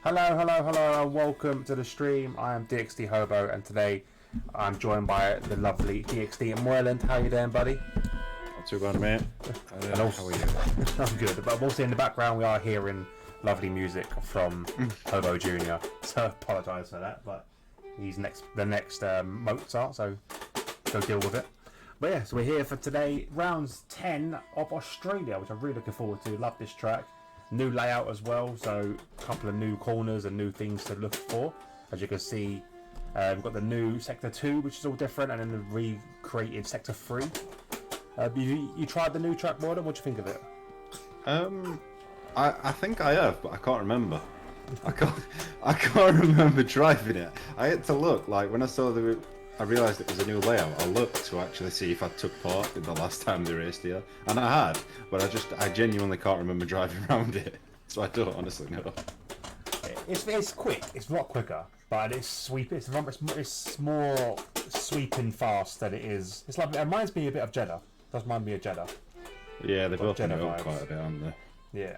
Hello, and welcome to the stream. I am DXD Hobo, and today I'm joined by the lovely DXD and Moyland. How you doing, buddy? Not too bad, mate. And also, how are you? I'm good. But also in the background, we are hearing lovely music from Hobo Jr. So apologise for that, but he's the next Mozart, so go deal with it. But yeah, so we're here for today, rounds 10 of Australia, which I'm really looking forward to. Love this track. New layout as well, so a couple of new corners and new things to look for. As you can see, we've got the new Sector 2, which is all different, and then the recreated Sector 3. You tried the new track, Morgan? What do you think of it? I think I have, but I can't remember. I can't remember driving it. I had to look, like when I realised it was a new layout. I looked to actually see if I took part in the last time they raced here, and I had, but I genuinely can't remember driving around it, so I don't honestly know. It's quick. It's a lot quicker, but it's sweeping. It's more sweeping fast than it is. It's like it reminds me a bit of Jeddah. It does remind me of Jeddah. Yeah, they've opened it up quite a bit, haven't they? Yeah.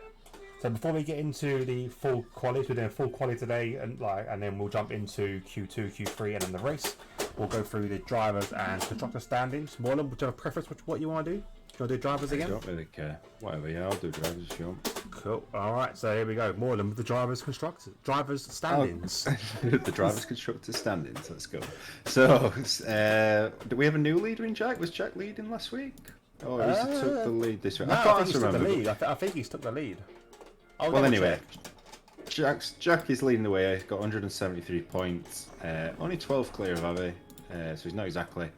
So before we get into the full quali, we're doing full quali today, and then we'll jump into Q2, Q3, and then the race. We'll go through the drivers and constructor standings. Morland, would you have a preference what you want to do? Do you want to do drivers again? I don't really care. Whatever, yeah, I'll do drivers if you want. Cool. All right, so here we go. Morland with the drivers standings. The drivers constructor standings. Let's go. So, do we have a new leader in Jack? Was Jack leading last week? Or has he took the lead this week? No, I can't remember. The lead. I think he's took the lead. Well, anyway, Jack is leading the way. He's got 173 points. Only 12 clear of Abbey, so he's not exactly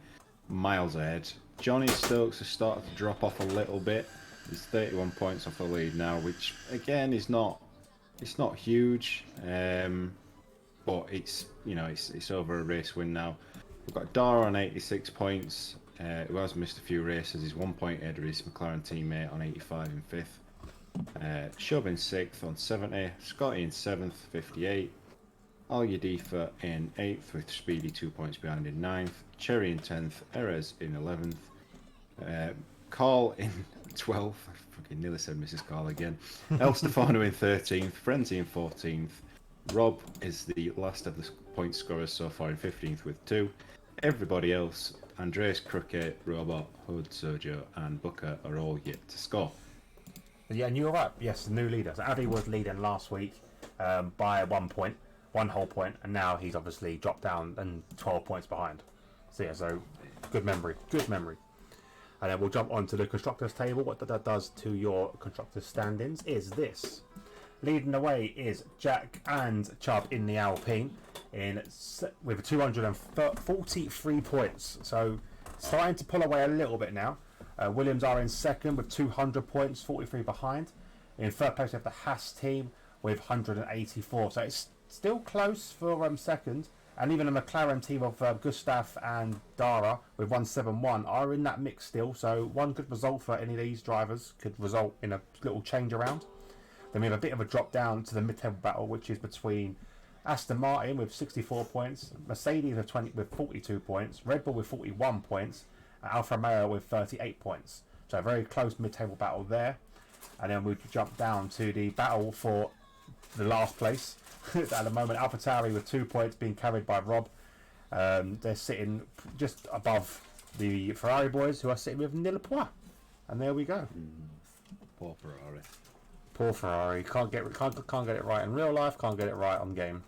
miles ahead. Johnny Stokes has started to drop off a little bit. He's 31 points off the lead now, which again is not huge, but it's it's over a race win now. We've got Dara on 86 points, who has missed a few races. He's 1 point ahead of his McLaren teammate on 85 in 5th. Shub in 6th on 70, Scotty in 7th, 58, Al-Yadifa in 8th with Speedy 2 points behind in 9th, Cherry in 10th, Erez in 11th, Carl in 12th, I fucking nearly said Mrs. Carl again, El Stefano in 13th, Frenzy in 14th, Rob is the last of the point scorers so far in 15th with 2, everybody else, Andreas, Crooked, Robot, Hood, Sergio and Booker are all yet to score. Yeah, and you were right. Yes, the new leader. So Addy was leading last week by 1 point, 1 whole point, and now he's obviously dropped down and 12 points behind. So yeah, so good memory. And then we'll jump on to the constructors table. What that does to your constructors standings is this. Leading the way is Jack and Chubb in the Alpine with 243 points. So starting to pull away a little bit now. Williams are in second with 200 points, 43 behind. In third place, we have the Haas team with 184. So it's still close for second. And even the McLaren team of Gustav and Dara with 171 are in that mix still. So one good result for any of these drivers could result in a little change around. Then we have a bit of a drop down to the mid-table battle, which is between Aston Martin with 64 points, Mercedes with 42 points, Red Bull with 41 points, Alfa Romeo with 38 points. So a very close mid-table battle there. And then we jump down to the battle for the last place. At the moment, AlphaTauri with 2 points being carried by Rob. They're sitting just above the Ferrari boys, who are sitting with nil points. And there we go. Poor Ferrari. Poor Ferrari. Can't get it right in real life, can't get it right on game.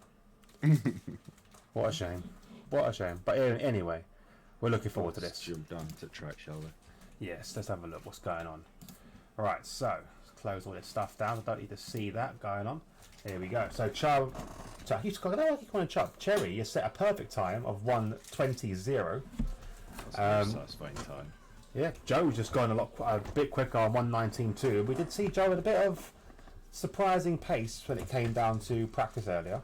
What a shame. But anyway, we're looking forward to this. Jump down to track, shall we? Yes, let's have a look what's going on. Alright, so let's close all this stuff down. I don't need to see that going on. Here we go. So Chubb, I keep calling Chubb. Cherry, you set a perfect time of 1:20.0. That's a satisfying time. Yeah, Joe's just gone a bit quicker on 1:19.2. We did see Joe at a bit of surprising pace when it came down to practice earlier.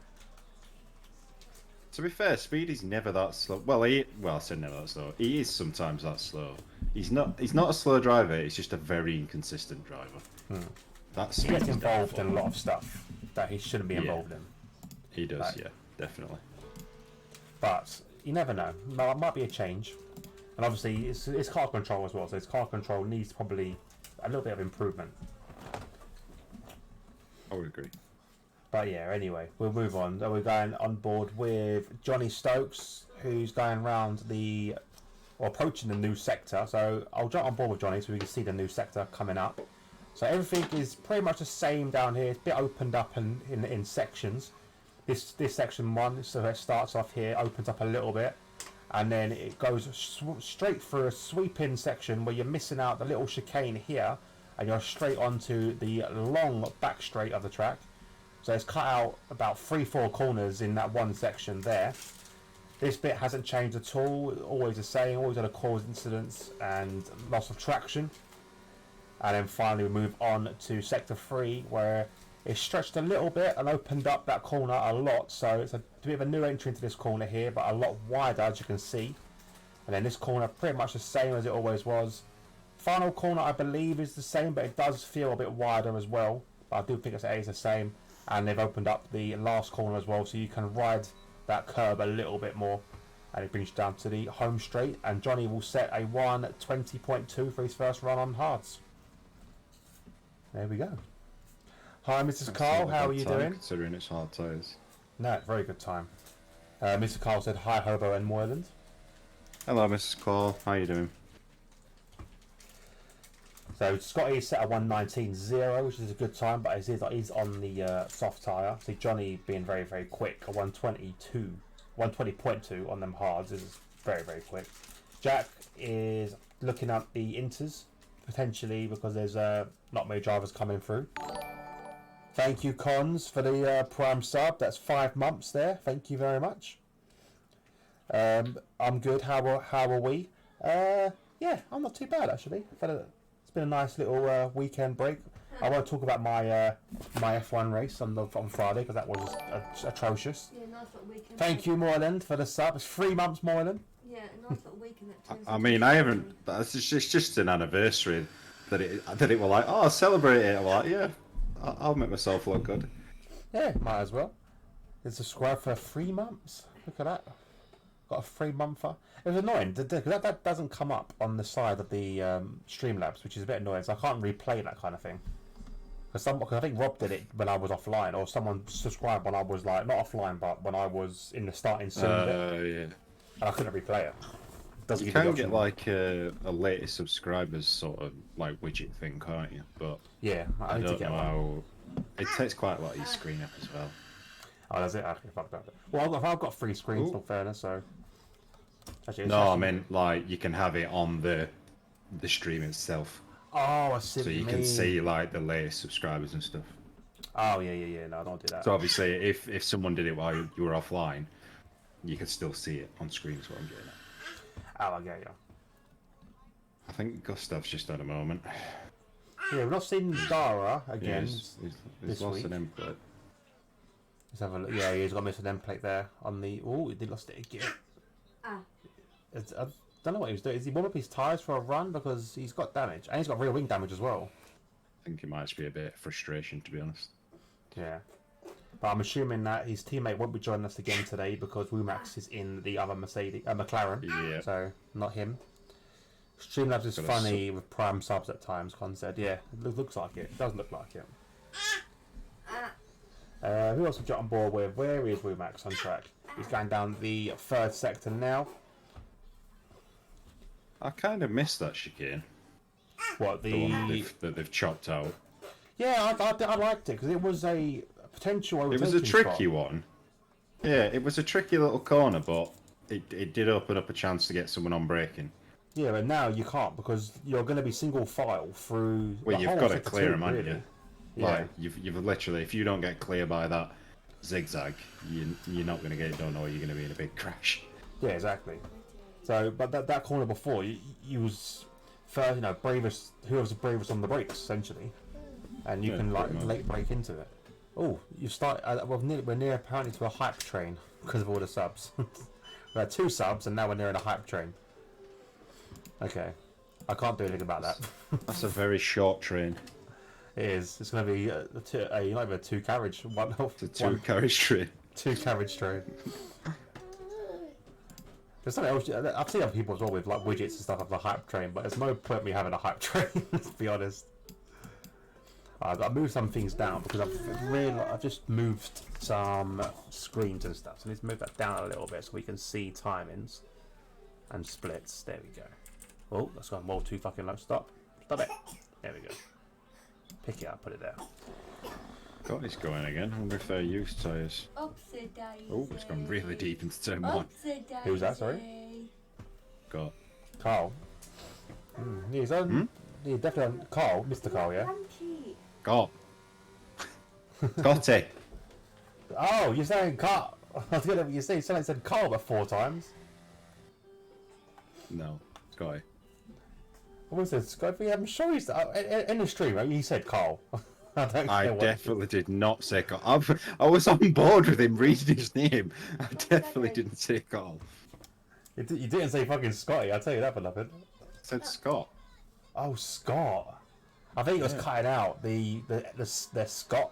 To be fair, Speedy's never that slow. Well, I said never that slow. He is sometimes that slow. He's not a slow driver. He's just a very inconsistent driver. He gets involved in a lot of stuff that he shouldn't be involved in. He does, yeah, definitely. But you never know. It might be a change. And obviously, it's car control as well. So his car control needs probably a little bit of improvement. I would agree. But yeah, anyway, we'll move on. So we're going on board with Johnny Stokes, who's going round or approaching the new sector. So I'll jump on board with Johnny so we can see the new sector coming up. So everything is pretty much the same down here. It's a bit opened up in sections. This section 1, so it starts off here, opens up a little bit, and then it goes straight through a sweeping section where you're missing out the little chicane here, and you're straight onto the long back straight of the track. So it's cut out about 3-4 corners in that one section there. This bit hasn't changed at all, always the same, always going to cause incidents and loss of traction. And then finally we move on to sector 3, where it's stretched a little bit and opened up that corner a lot. So it's a bit of a new entry into this corner here, but a lot wider, as you can see. And then this corner pretty much the same as it always was. Final corner I believe is the same, but it does feel a bit wider as well. But I do think it's the same. And they've opened up the last corner as well, so you can ride that curb a little bit more. And it brings you down to the home straight. And Johnny will set a 1:20.2 for his first run on hards. There we go. Hi, Mrs. Carl. How are you doing? Considering it's hard tyres. No, very good time. Mr. Carl said, hi, Hobo and Moyland. Hello, Mrs. Carl. How are you doing? So Scotty set a 1:19.0, which is a good time, but he's on the soft tyre. So Johnny being very, very quick, a 1:20.2 on them hards is very, very quick. Jack is looking at the inters, potentially, because there's not many drivers coming through. Thank you, Cons, for the Prime sub. That's 5 months there. Thank you very much. I'm good. How are we? Yeah, I'm not too bad, actually. It's been a nice little weekend break. I won't talk about my my F1 race on Friday because that was atrocious. Yeah, nice little weekend. Thank you, Moyland, for the sub. It's 3 months, Moyland. Yeah, a nice little weekend. I mean, I haven't. It's just an anniversary that it were like, oh, celebrate it. I'm like, yeah, I'll make myself look good. Yeah, might as well. It's subscribed for 3 months. Look at that. Got a 3-monther. It was annoying because that doesn't come up on the side of the Streamlabs, which is a bit annoying. So I can't replay that kind of thing. Because I think Rob did it when I was offline, or someone subscribed when I was like not offline, but when I was in the starting soon bit. Yeah. And I couldn't replay it. Doesn't You give can the get option. like a latest subscribers sort of like widget thing, can't you? But Yeah, I need to don't get know one. how. It takes quite a lot of your screen up as well. Oh, that's it. Okay, fuck that. Well, I've got 3 screens, Ooh. in fairness, so. Actually, No, I mean like you can have it on the stream itself, Oh, I see. so what you can see like the latest subscribers and stuff. Oh, yeah. No, don't do that. So obviously, if someone did it while you were offline, you could still see it on screen. Is what I'm getting at. Oh, I get you. I think Gustav's just had a moment. Yeah, we've not seen Dara again. He's this lost week. an input. Let's have a look. Yeah, he's got missed an end plate there on the. Oh, he lost it again. Ah. I don't know what he was doing. Is he warming up his tyres for a run because he's got damage and he's got rear wing damage as well? I think it might just be a bit of frustration, to be honest. Yeah, but I'm assuming that his teammate won't be joining us again today because Wumax is in the other McLaren. Yeah. So not him. Streamlabs is Got a funny with prime subs at times. Con said, yeah, it looks like it. It does look like it. Who else have got on board with? Where is Wumax on track? He's going down the 3rd sector now. I kind of missed that chicane. What The one that they've chopped out. Yeah, I liked it because it was a potential. It was a overtaking tricky spot. one. Yeah, it was a tricky little corner, but it did open up a chance to get someone on braking. Yeah, but now you can't because you're going to be single file through. Well, the you've whole got to sector clear two, them, haven't really. you? Yeah. Like you've literally, if you don't get clear by that zigzag, you're not going to get it done, or you're going to be in a big crash. Yeah, exactly. So, but that corner before, you was first, bravest. Who was the bravest on the brakes, essentially, and you Yeah, can like pretty much. late brake into it. Oh, you start. We're near apparently to a hype train because of all the subs. We had 2 subs, and now we're near a hype train. Okay, I can't do anything about that. That's a very short train. It is. It's going to be not even a 2 carriage. It's a 2-carriage train. 2 carriage train. There's something else. I've seen other people as well with like widgets and stuff of the hype train, but there's no point me having a hype train. Let's be honest. I've got to move some things down because I've just moved some screens and stuff. So I need to move that down a little bit so we can see timings and splits. There we go. Oh, that's gone well too fucking low. Stop it. There we go. Pick it up, put it there. God, it's going again. I wonder if they're used tyres. Upside daisy. Oh, it's gone really deep into turn 1. Upside daisy. Who's that, sorry? God. Carl. He's on. He's definitely on. Carl, Mr. Carl, yeah? Crunchy. God. Scotty. Oh, you're saying Carl. I was gonna. You say someone said Carl about 4 times. No, Scotty. What was it? I'm sure he's in the stream. Right? He said Carl. I definitely did not say Carl. I was on board with him reading his name. I definitely didn't say Carl. You didn't say fucking Scotty. I'll tell you that for nothing. I said Scott. Oh, Scott. I think it was cutting out the Scott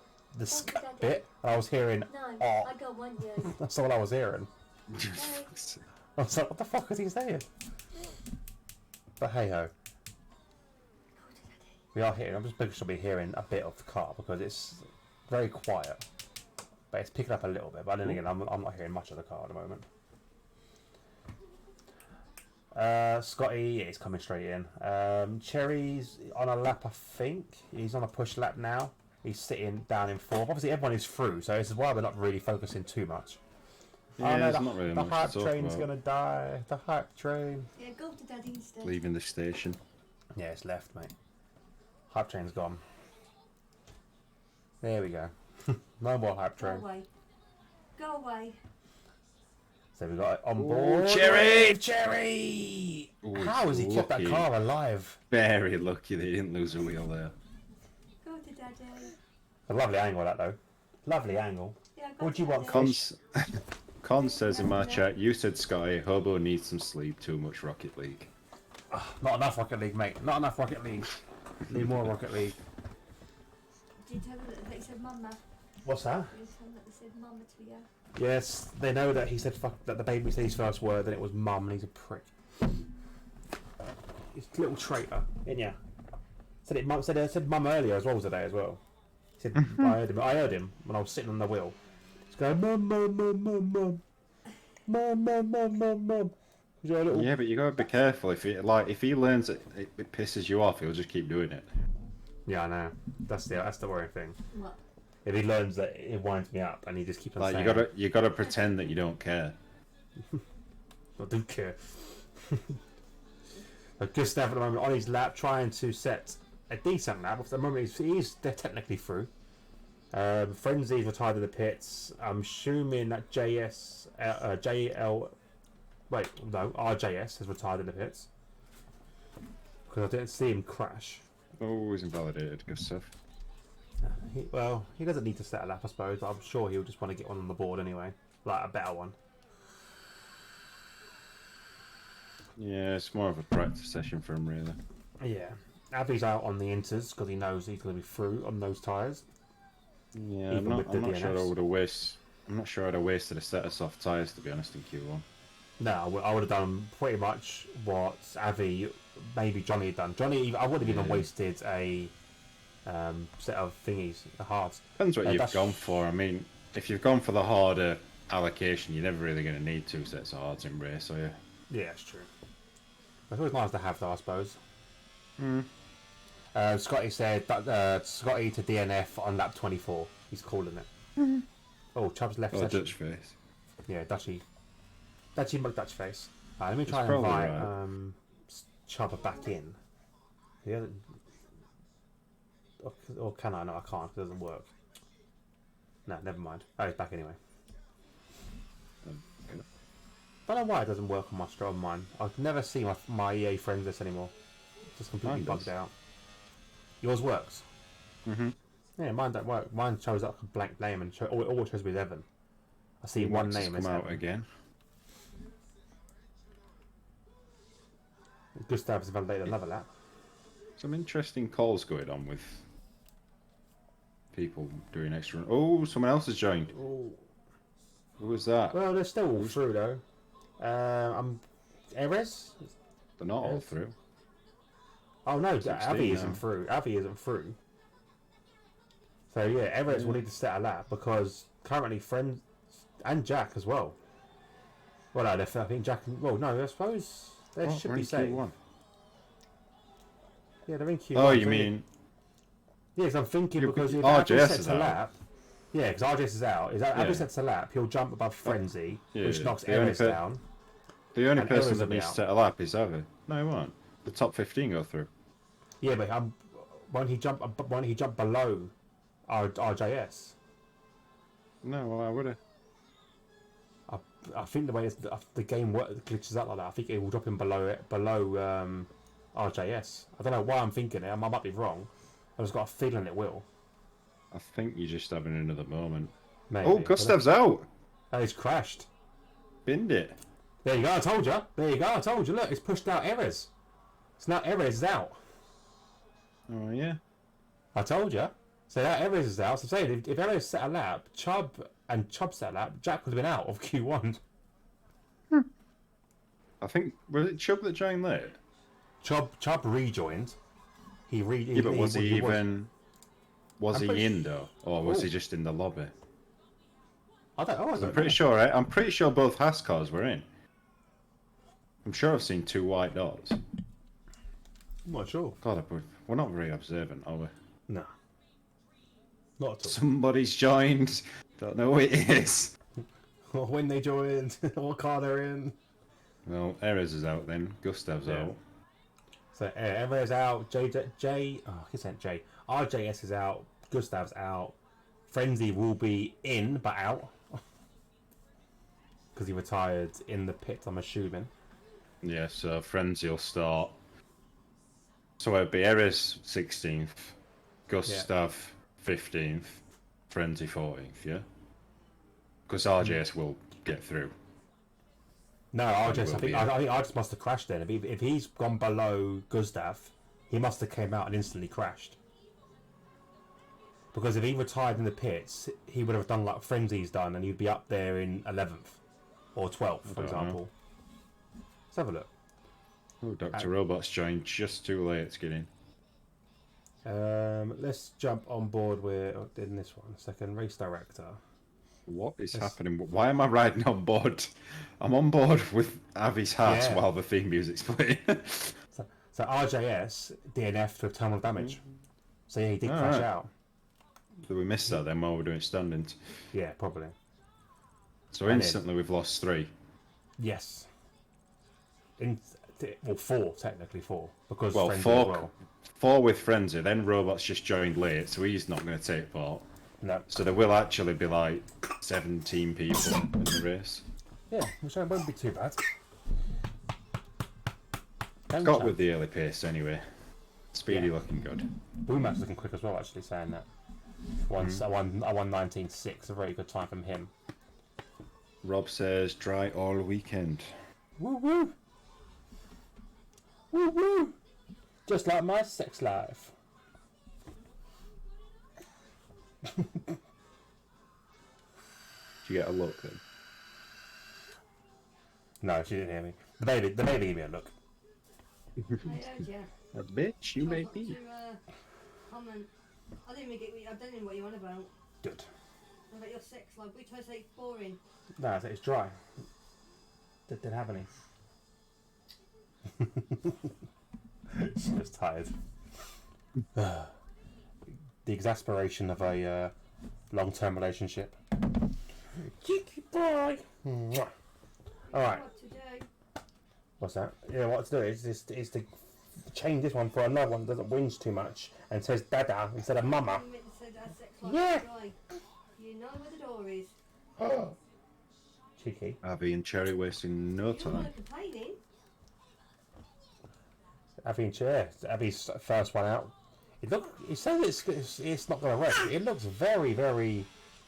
bit, and I was hearing. No, Oh, I got 1 year. that's all I was hearing. I was like, what the fuck is he saying? But hey ho. We are hearing. I'm just making sure we're hearing a bit of the car because it's very quiet, but it's picking up a little bit. But then again, I'm not hearing much of the car at the moment. Scotty, yeah, he's coming straight in. Cherry's on a lap, I think. He's on a push lap now. He's sitting down in 4th. Obviously, everyone is through, so this is why we're not really focusing too much. Yeah, oh no, there's not really the much hype to talk train's about. gonna die. The hype train. Yeah, go to Daddy instead. Leaving the station. Yeah, it's left, mate. Hype train's gone. There we go. No more hype Go train. away. Go away. So we got it on Ooh, board. Cherry! Cherry! Ooh, How has he kept that lucky. car alive? Very lucky they didn't lose a wheel there. Go to Daddy. A lovely angle, that though. Lovely angle. Yeah, go What to do you want, Daddy. Con says in my chat, you said Scotty, Hobo needs some sleep, too much Rocket League. Not enough Rocket League, mate. Not enough Rocket League. Need more Rocket League. Did you tell them that they said mama? What's that? Did you tell them that they said mama to you? Yes, they know that he said fuck, that the baby said his first word, then it was mum, and he's a prick. He's a little traitor, isn't ya? Said it. Said mum earlier as well today as well. He said I heard him when I was sitting on the wheel. He's going mum, mum, mum, mum, mum, mum, mum, mum, mum, mum. Yeah, but you gotta be careful. If he learns it pisses you off, he'll just keep doing it. Yeah, I know. That's the worrying thing. What? If he learns that it winds me up, and he just keeps on Like saying, you gotta pretend that you don't care. I do care. But Gustav at the moment on his lap, trying to set a decent lap. At the moment, they're technically through. Frenzy's retired in the pits. I'm assuming that RJS has retired in the pits because I didn't see him crash. Oh, he's invalidated, Gustav. He doesn't need to set a lap, I suppose. But I'm sure he'll just want to get one on the board anyway, like a better one. Yeah, it's more of a practice session for him, really. Yeah, Avi's out on the inters because he knows he's going to be through on those tyres. Yeah, Even with the I'm not sure DNFs. I would have wasted. I'm not sure I'd have wasted a set of soft tyres, to be honest, in Q1. No, I would have done pretty much what Avi, maybe Johnny had done. I would have even wasted a set of thingies, the hards. Depends what you've that's- gone for. I mean, if you've gone for the harder allocation, you're never really going to need 2 sets of hards in race, are you? Yeah, that's true. It's always nice to have, though, I suppose. Scotty said Scotty to DNF on lap 24. He's calling it. Oh, Chubb's left Oh, session. Dutch face. Yeah, Dutchy McDutch face. Let me try and probably invite right. Chubb back in. He hasn't. Or can I? No, I can't. It doesn't work. No, never mind. Oh, he's back anyway. I don't know why it doesn't work on my on mine. I can never see my EA friends list anymore. It's just completely Mine bugged does. out. Yours works. Mm-hmm. Yeah, mine don't work. Mine shows up a blank name and it always shows me Evan. I see one name as come out Evan. again. Gustav's validated another lap. Some interesting calls going on with people doing extra. Oh, someone else has joined. Ooh. Who was that? Well, they're still all through though. Erez? They're not all Yes. through. Oh no, 16 Avi now. isn't through. Avi isn't through. So yeah, Everett will need to set a lap because currently Friends and Jack as well. Well, no, I think Jack. Well, no, I suppose they should be safe. Q1. Yeah, they're in Q1. Oh, you so mean? Yeah, because I'm thinking Yeah, because if RJS Abby sets is a out. lap, yeah, because RJS is out. If Abby sets a lap, he'll jump above Frenzy, which knocks Erez down. The only and person Erez that will be needs to out. set a lap is Avi. No, he won't. The top 15 go through. Yeah, but won't he jump below RJS? No, why would he? I think the way the game glitches out like that, I think it will drop him below RJS. I don't know why I'm thinking it. I might be wrong. I've just got a feeling it will. I think you're just having another moment. Maybe. Oh, Gustav's out. Oh, he's crashed. Binned it. There you go. I told you. There you go. I told you. Look, it's pushed out Erez. So now Erez is out. Oh, yeah. I told you. So that Erez is out. So I'm saying if Erez set a lap, Chubb set a lap, Jack would have been out of Q1. I think, was it Chubb that joined late? Chubb rejoined. Yeah, but was he in though? Or was he Oh. just in the lobby? I don't know. I'm pretty sure, right? I'm pretty sure both Haas cars were in. I'm sure I've seen 2 white dots. I'm not sure. God, we're not very observant, are we? No. Not at all. Somebody's joined. Don't know who it is. When they joined, what car they're in. Well, Erez is out then. Gustav's out. So Everett's out. I keep saying J. RJS is out. Gustav's out. Frenzy will be in, but out. Because he retired in the pit, I'm assuming. Yeah, so Frenzy will start. So it'll be Erez 16th, Gustav 15th, Frenzy 14th, yeah? Because RJS will get through. No, I think RJS must have crashed then. If he's gone below Gustav, he must have came out and instantly crashed. Because if he retired in the pits, he would have done like Frenzy's done, and he'd be up there in 11th or 12th, for example. Let's have a look. Oh, Dr. Robot's joined just too late to get in. Let's jump on board with in this one. Second race director. What is happening? Why am I riding on board? I'm on board with Avi's hat while the theme music's playing. So RJS DNF with terminal damage. So yeah, he did crash out. So we missed that then while we're doing standings. Yeah, probably. So instantly we've lost 3. Yes. Well, 4 technically 4 because Well, Frenzy 4, as well. 4 with Frenzy. Then Robot's just joined late, so he's not going to take part. No. So there will actually be like 17 people in the race. Yeah, which won't be too bad. Got with the early pace anyway. Speedy looking good. Boomap's looking quick as well, actually, saying that. I won 19.6, a very good time from him. Rob says dry all weekend. Woo woo! Woo woo! Just like my sex life. Did you get a look then? No, she didn't hear me. The baby gave me a look. I heard you. A bitch, you may To, be. comment. I don't even know what you're on about. Good. About your sex life. We try to say it's boring. No, it's dry. Didn't have any. She was tired. The exasperation of a long-term relationship. Cheeky boy. Mwah. All right. What to do? What's that? Yeah, what to do is to change this one for another one that doesn't whinge too much and says dada instead of mama. You meant to say that sex life Yeah. is dry. You know where the door is. Cheeky. Abby and Cherry wasting no You don't time. want to complaining. Abby's first one out. It says it's not going to work. It looks very, very.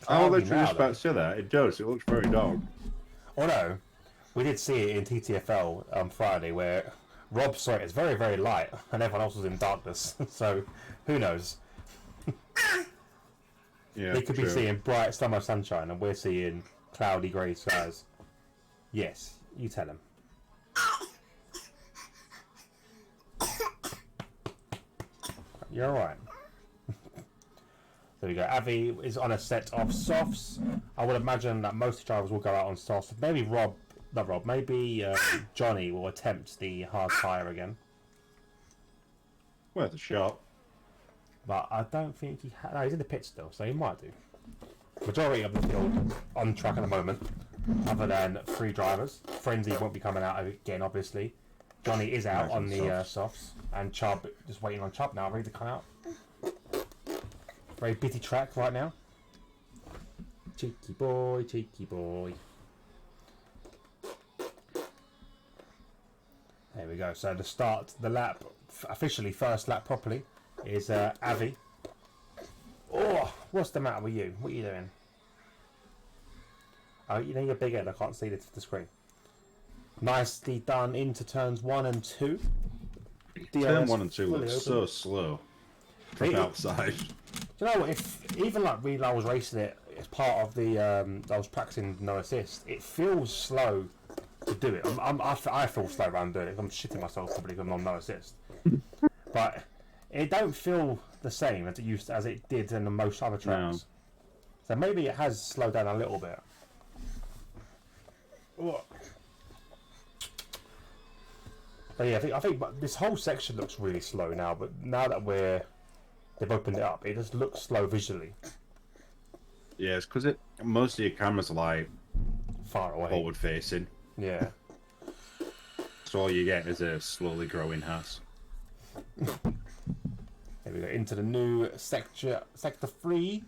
I was cloudy literally just now, about to say that. It does. It looks very dark. though. Oh no, we did see it in TTFL on Friday where Rob saw it. It's very, very light, and everyone else was in darkness. So who knows? Yeah, They could be seeing bright summer sunshine, and we're seeing cloudy grey skies. Yes, you tell him. You're alright. There we go. Avi is on a set of softs. I would imagine that most drivers will go out on softs. Maybe maybe Johnny will attempt the hard tyre again. Worth a shot. But I don't think he... No, he's in the pit still, so he might do. Majority of the field on track at the moment, other than 3 drivers. Frenzy won't be coming out again, obviously. Johnny is out on the softs. And Chubb, just waiting on Chubb now, ready to come out. Very busy track right now. Cheeky boy, cheeky boy. There we go. So the lap, officially first lap properly, is Avi. Oh, what's the matter with you? What are you doing? Oh, you know you're big head. I can't see the screen. Nicely done into turns 1 and 2. Turn 1 and 2 look so slow from outside. Do you know what? If even like when I was racing it as part of the, I was practicing no assist. It feels slow to do it. I feel slow around doing it. I'm shitting myself probably because I'm on no assist. But it don't feel the same as it did in the most other tracks. No. So maybe it has slowed down a little bit. But yeah, I think this whole section looks really slow now. But now that they've opened it up, it just looks slow visually. Yeah, it's because most of your cameras are like far away, forward facing. Yeah. So all you get is a slowly growing house. There we go, into the new sector 3.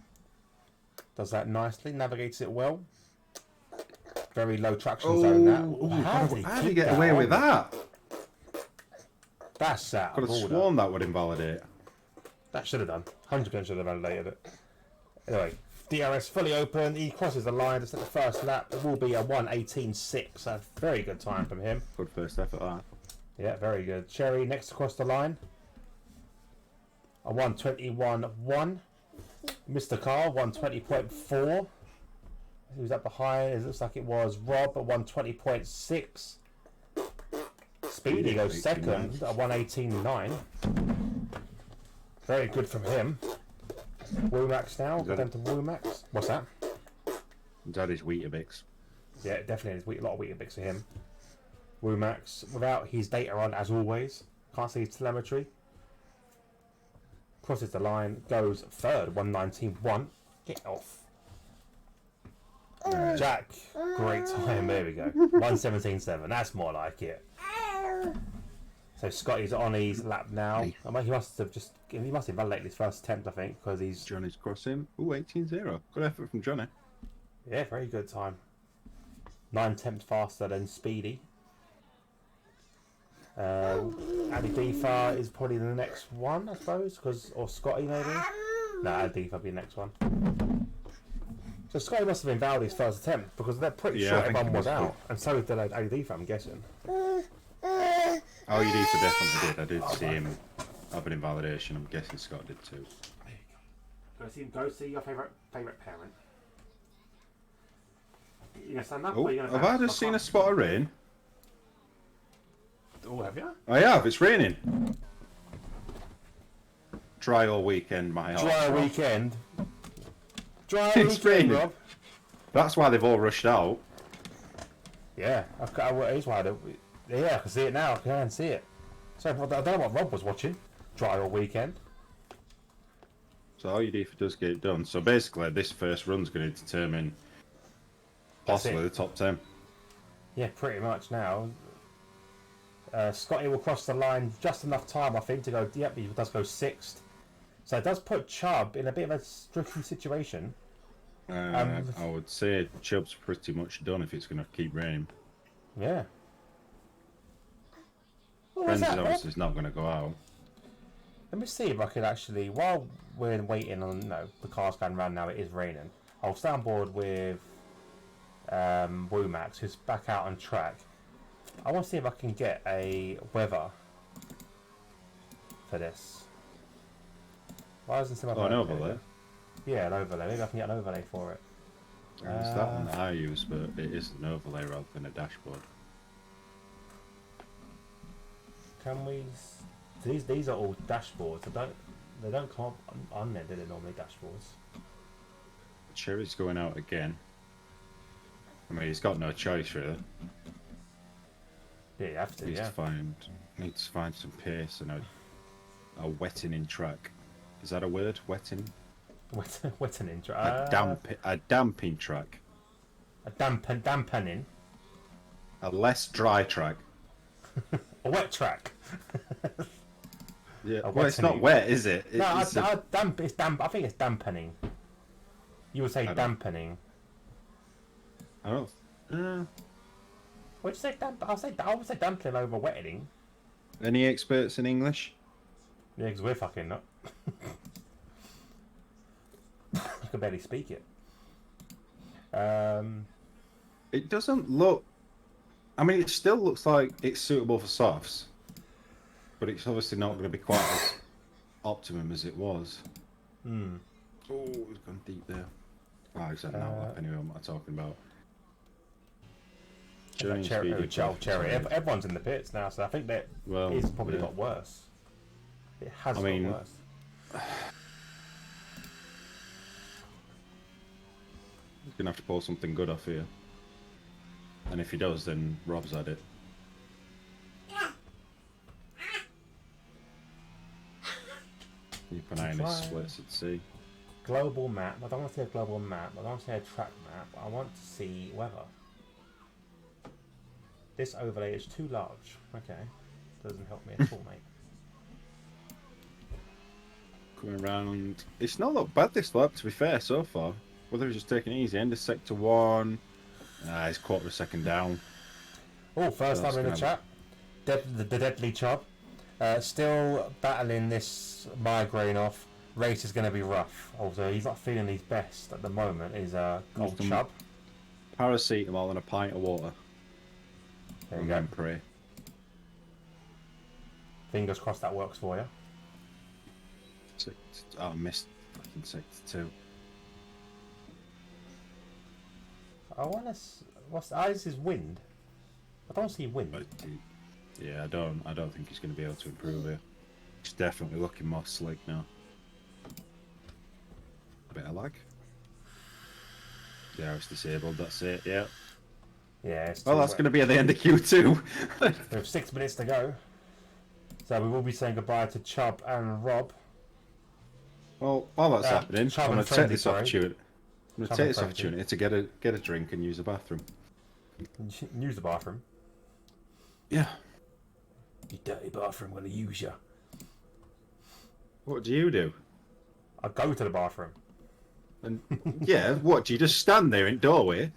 Does that nicely, navigates it well. Very low traction zone that. How did he get away with that? That's out. Could have sworn that would invalidate. That should have done. 100% should have validated it. Anyway, DRS fully open. He crosses the line. It's at the first lap. It will be a 1:18.6. A very good time from him. Good first effort, that. Yeah, very good. Cherry next across the line. A 1:21.1. Mr. Carl, 1:20.4. Who's that behind? It looks like it was Rob at 1:20.6. Speedy goes second at 1:18.9. Very good from him. Womax now. Go down to Womax. What's that? That is Weetabix. Yeah, definitely. A lot of Weetabix for him. Womax, without his data on as always. Can't see his telemetry. Crosses the line. Goes third. 1:19.1. Get off. Jack. Great time. There we go. 1:17.7. That's more like it. So Scotty's on his lap now. I mean, he must invalidate his first attempt, I think, because he's... Johnny's crossing. Ooh, 18.0. Good effort from Johnny. Yeah, very good time. 9 tenths faster than Speedy. Adi Defa is probably the next one, I suppose, or Scotty maybe. No, Adi Defa will be the next one. So Scotty must have invalidated his first attempt because they're pretty sure everyone was out, and so did Adi Defa, I'm guessing. Oh, you did, definitely did. I did see him have an invalidation. I'm guessing Scott did too. There you go. Go see your favourite parent. You gonna stand up? Oh, or you gonna have I just seen a spot of rain? Oh, have you? I have. It's raining. Dry all weekend, my heart. Dry weekend. Dry It's weekend, raining. Rob. That's why they've all rushed out. Yeah, it is why. Yeah, I can see it now. I can see it. So I don't know what Rob was watching. Dry all weekend. So all you do if it does get it done. So basically, this first run's going to determine possibly the top 10. Yeah, pretty much now. Scotty will cross the line just enough time, I think, to go. Yep, he does go 6th. So it does put Chubb in a bit of a tricky situation. I would say Chubb's pretty much done if it's going to keep raining. Yeah. Frenzy's obviously is not going to go out. Let me see if I could actually, while we're waiting on the cars going round now, it is raining. I'll stay on board with Womax, who's back out on track. I want to see if I can get a weather for this. Why doesn't it an overlay? Yeah, an overlay. Maybe I can get an overlay for it. It's that one that I use, but it is an overlay rather than a dashboard. Can we... These are all dashboards. I don't They don't come up on there, do they, normally, dashboards? Cherry's going out again. I mean, he's got no choice, really. Yeah, you have to, Needs yeah. to find some pace and a wetting in track. Is that a word? Wetting? Wettening. A damping track. A dampening. A less dry track. A wet track. Yeah. Well, it's not wet, is it? It's damp. I think it's dampening. You would say dampening. I don't. Would you say damp? I would say dampening over wetting. Any experts in English? Yeah, because we're fucking not. I can barely speak it. It doesn't look. I mean, it still looks like it's suitable for softs, but it's obviously not going to be quite as optimum as it was. Hmm. Oh, it's gone deep there. Oh, exactly. Anyway, what am I talking about? Cherry. Everyone's in the pits now, so I think that it's probably got worse. It has got worse. He's gonna have to pull something good off here, and if he does, then Rob's had it. Keep an eye on his splits at sea. Global map. I don't want to see a global map. I don't want to see a track map. I want to see weather. This overlay is too large. Okay. Doesn't help me at all, mate. Coming around. It's not that bad this lap, to be fair, so far. Whether he's just taking it easy. End of sector 1. He's quarter of a second down. Oh, first time in the chat. The Deadly Chub. Still battling this migraine off. Race is going to be rough. Also, he's not feeling his best at the moment. Is old Chub. Paracetamol and a pint of water. There you go. Pray. Fingers crossed that works for you. I missed fucking sector 2. I want to. What's this is wind? I don't see wind. Yeah, I don't think he's going to be able to improve it. He's definitely looking more slick now. A bit of lag. Yeah, it's disabled. That's it. Yeah. Yeah. Well, that's going to be at the end of Q2. We have 6 minutes to go, so we will be saying goodbye to Chubb and Rob. Well, while that's happening, I'm going to take this opportunity. I'm going to take this Friendly. opportunity to get a drink and use the bathroom. Use the bathroom. Yeah. You dirty bathroom, I'm going to use you. What do you do? I go to the bathroom. And yeah, what do you just stand there in doorway?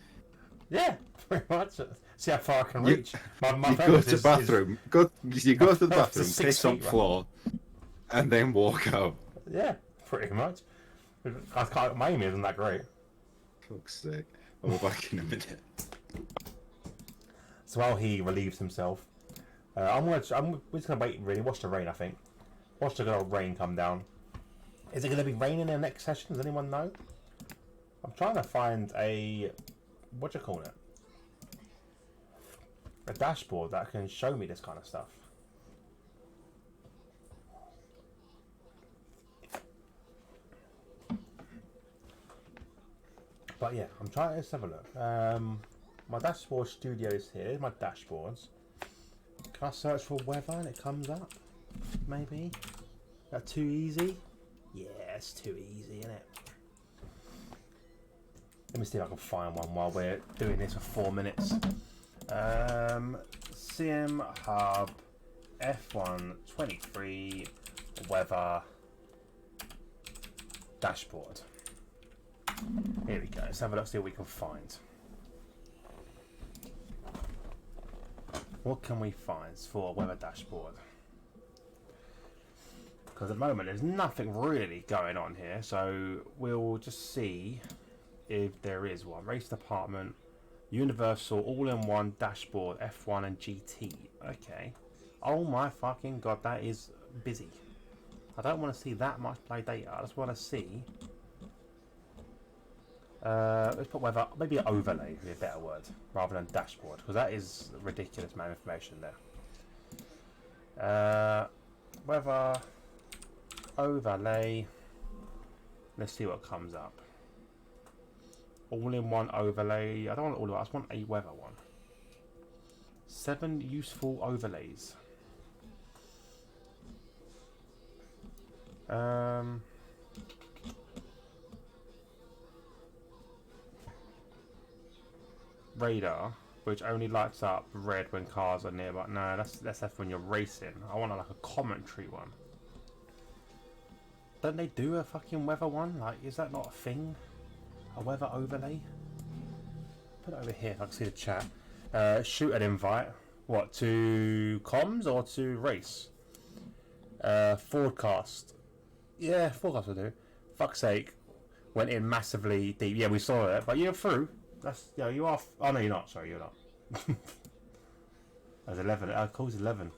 Yeah, pretty much. See how far I can reach. You go to the bathroom. You go to the bathroom, piss on floor, and then walk out. Yeah, pretty much. My aim isn't that great. Fuck's sake. I'll be back in a minute. So while he relieves himself, we're just gonna wait. Really, watch the rain. I think. Watch the good old rain come down. Is it gonna be raining in the next session? Does anyone know? I'm trying to find a a dashboard that can show me this kind of stuff. But yeah, I'm trying to have a look. My dashboard studio is here. Here's my dashboards. Can I search for weather and it comes up? Maybe? That too easy? Yeah, it's too easy, isn't it? Let me see if I can find one while we're doing this for 4 minutes. Sim Hub F1 23 weather dashboard. Here we go. Let's have a look, see what we can find. What can we find for a weather dashboard? Because at the moment there's nothing really going on here, so we'll just see if there is one. Race department, universal all-in-one dashboard, F1 and GT. Okay. Oh my fucking god, that is busy. I don't want to see that much play data. I just want to see. Let's put weather, maybe overlay would be a better word rather than dashboard, because that is ridiculous amount of information there. Weather overlay. Let's see what comes up. All-in-one overlay. I don't want all of it. I just want a weather one. 7 useful overlays. Radar, which only lights up red when cars are nearby. No, that's when you're racing. I want like a commentary one. Don't they do a fucking weather one? Like, is that not a thing? A weather overlay? Put it over here if I can see the chat. Shoot an invite. What, to comms or to race? Forecast. Yeah, forecast will do. Fuck's sake. Went in massively deep. Yeah, we saw it, but you're through. That's, yeah, you are. Oh no, you're not. Sorry, you're not. That's 11. Of course, 11.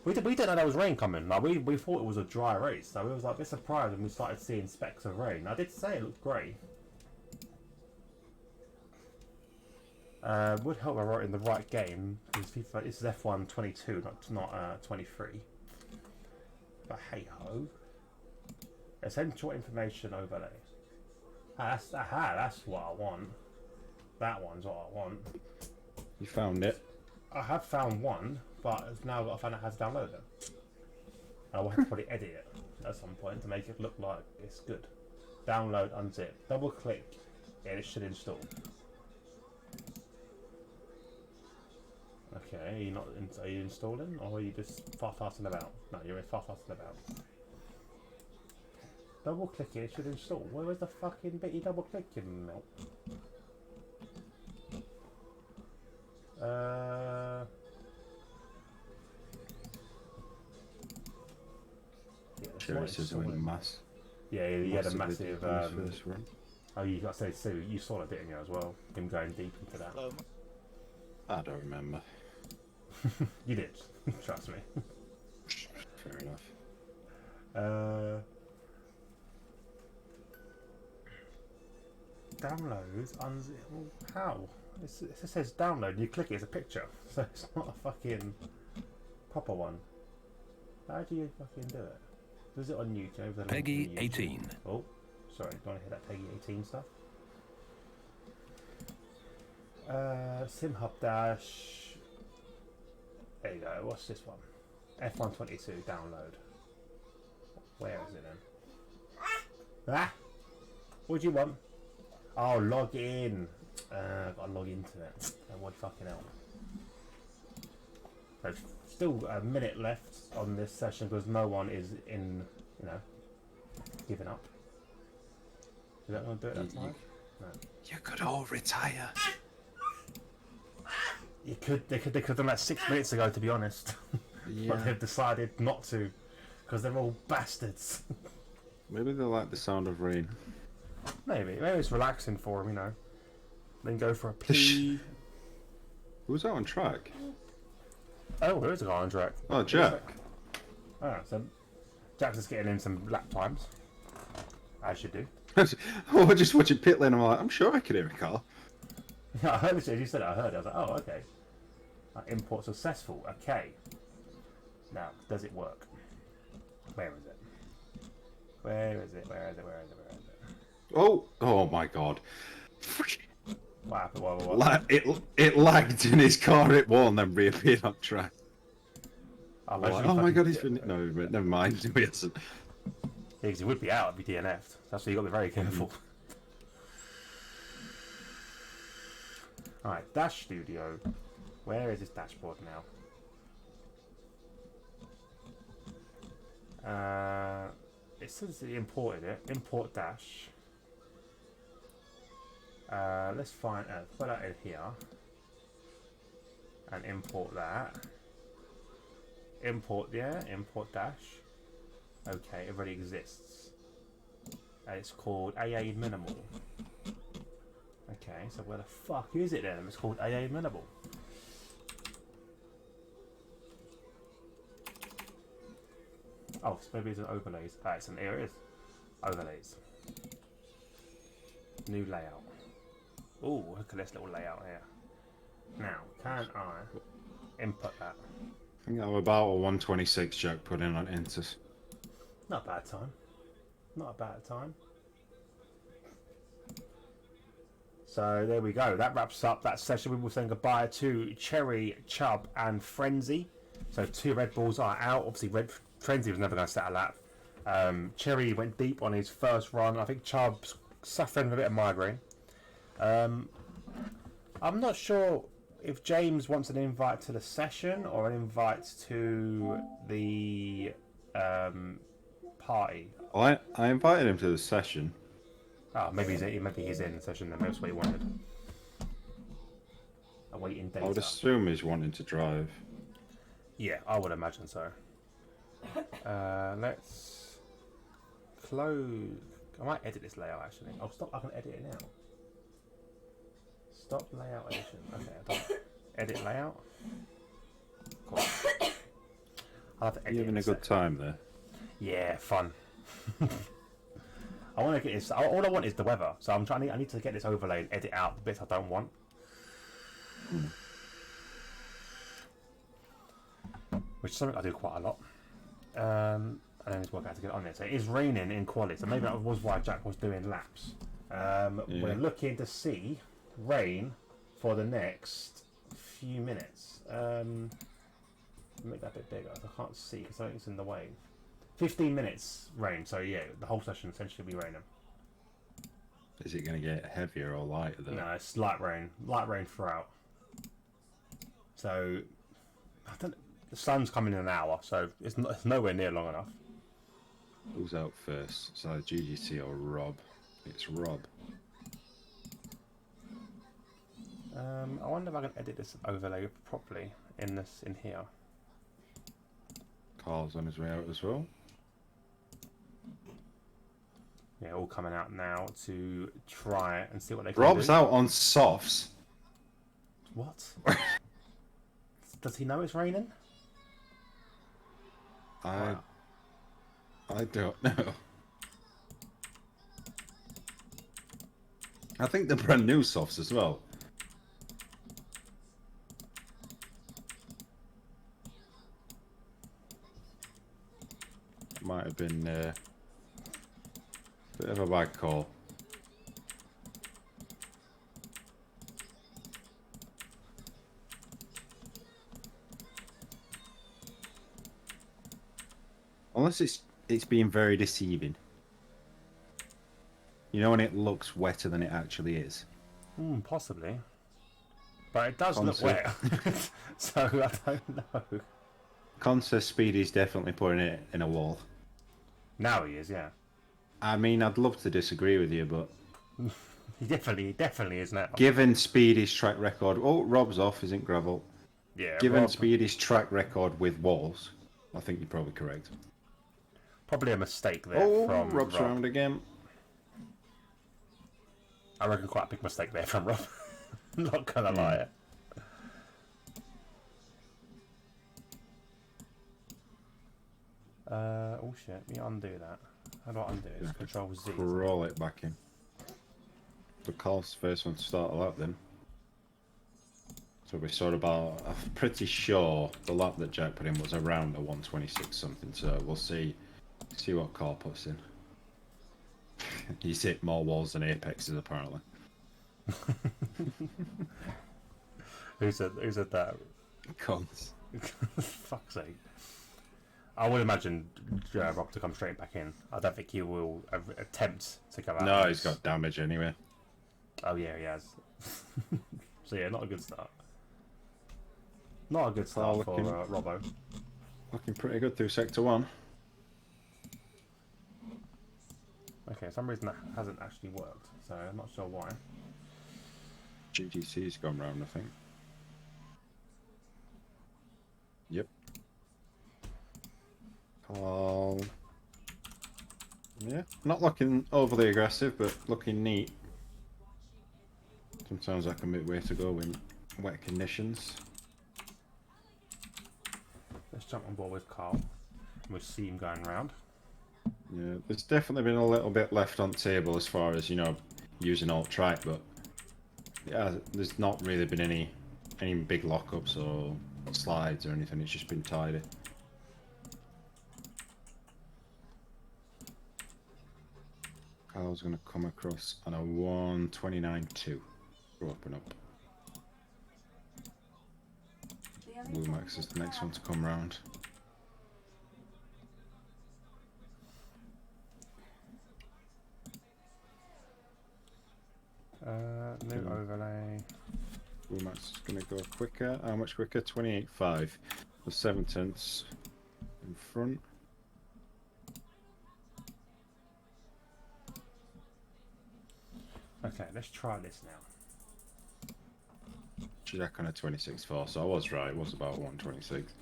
We didn't know there was rain coming. Like we thought it was a dry race, so we was like a bit surprised when we started seeing specks of rain. I did say it looked grey. Would help I wrote in the right game because FIFA, this is F1 22, not 23. But hey ho. Essential information overlay. That's what I want. That one's what I want. You found it. I have found one, but now I've got to find out how to download it. I will have to probably edit it at some point to make it look like it's good. Download, unzip, double click, and it should install. Okay, are you installing, or are you just farting about? No, you're farting about. Double click it should install. Where's the fucking bit you double click, you melt? Sure, this is a mass. Yeah, he had a massive. Run. Oh, you got to say, Sue, you saw it, didn't you, as well? Him going deep into that. I don't remember. You did, trust me. Fair enough. Downloads, unzip. Well, how? It just says download. You click it, it's a picture, so it's not a fucking proper one. How do you fucking do it? Was it on YouTube? Peggy 18. Oh, sorry. Don't want to hear that Peggy 18 stuff. SimHub Dash. There you go. What's this one? F1 22 download. Where is it then? Ah! What do you want? Oh, log in. Gotta log into it. Oh, what fucking hell. There's still a minute left on this session because no one is in, giving up. Is that going to do it that time? No. You could all retire. They could have done that 6 minutes ago, to be honest. Yeah. But they've decided not to because they're all bastards. Maybe they like the sound of rain. Maybe it's relaxing for them, Then go for a pee. Who's that on track? Oh, there is a guy on track. Oh, Jack. Oh, so Jack's just getting in some lap times, as you do. We're just watching pit lane. I'm like, I'm sure I could hear a car. Yeah, I heard it. You said it. I heard it. I was like, oh, okay. Import successful. Okay. Now, does it work? Where is it? Where is it? Where is it? Where is it? Where is it? Oh my god. What happened? What? It lagged in his car, it won, then reappeared on track. Oh my god, he's been... No, never mind, he hasn't. Yeah, because he would be out if he DNF'd. That's why you got to be very careful. Alright, Dash Studio. Where is this dashboard now? It says that he imported it. Import Dash. Let's find put that in here and import that. Import Dash. Okay, it already exists. It's called AA Minimal. Okay, so where the fuck is it then? It's called AA Minimal. Oh, so maybe it's an overlays. Ah, here it is. Overlays. New layout. Oh, look at this little layout here. Now, can I input that? I think I'm about a 126 Jack put in on Intus. Not a bad time. Not a bad time. So there we go. That wraps up that session. We will saying goodbye to Cherry, Chubb, and Frenzy. So 2 Red Bulls are out. Obviously, Frenzy was never going to set a lap. Cherry went deep on his first run. I think Chubb's suffering a bit of migraine. I'm not sure if James wants an invite to the session or an invite to the party. I invited him to the session. Oh, maybe he's in the session. Then that's what he wanted. Awaiting data. I would assume he's wanting to drive. Yeah, I would imagine so. Let's close. I might edit this layout actually. Oh, stop! I can edit it now. Stop layout edition. Okay, I don't. Edit layout. Cool. I'll have to edit. You having a good time there? Yeah, fun. I want to get this. All I want is the weather, so I'm trying. I need to get this overlay and edit out the bits I don't want. Which is something I do quite a lot. And then just work out to get it on there. So it is raining in quality, so maybe that was why Jack was doing laps. We're looking to see rain for the next few minutes. Make that a bit bigger. I can't see because something's in the way. 15 minutes rain, so yeah, the whole session essentially will be raining. Is it going to get heavier or lighter though? No, it's light rain throughout. So I don't. The sun's coming in an hour, so it's nowhere near long enough. Who's out first? It's either GGT or Rob. It's Rob. I wonder if I can edit this overlay properly in here. Carl's on his way out as well. Yeah, all coming out now to try and see what they can Rob's do. out on softs. What? Does he know it's raining? I don't know. I think they're brand new softs as well. Might have been a bit of a bad call. Unless it's being very deceiving. You know when it looks wetter than it actually is? Possibly. But it does look wet. So I don't know. Con says Speedy's definitely putting it in a wall. Now he is, yeah. I mean, I'd love to disagree with you, but... He definitely is now. Given Speedy's track record... Oh, Rob's off, isn't gravel. Yeah. Given Speedy's track record with walls, I think you're probably correct. Probably a mistake there from Rob's Rob. round again. I reckon quite a big mistake there from Rob. Not gonna lie. Oh shit, let me undo that. How do I undo it? It's Control Z. Roll it back in. The Carl's first one to start a lap then. So we saw about, I'm pretty sure the lap that Jack put in was around a 126 something, so we'll see what Carl puts in. He's hit more walls than apexes apparently. Who said that? Cons. Fuck's sake. I would imagine Rob to come straight back in. I don't think he will attempt to go out. No, he's got damage anyway. Oh yeah, he has. So yeah, not a good start. Not a good start for Robbo. Looking pretty good through Sector 1. Okay, for some reason that hasn't actually worked, so I'm not sure why. GGC's gone round, I think. Yep. Carl. Yeah, not looking overly aggressive, but looking neat. Sometimes that can be the way to go in wet conditions. Let's jump on board with Carl. We'll see him going round. Yeah, there's definitely been a little bit left on the table as far as, you know, using alt track, but yeah, there's not really been any big lockups or slides or anything. It's just been tidy. Carl's going to come across on a 129.2. Go up and up. Blue Max is the next one to come round. New overlay. Blue Max is going to go quicker. How much quicker? 28.5. So 7 tenths in front. Okay, let's try this now. Jack on a 26.4, so I was right. It was about 126.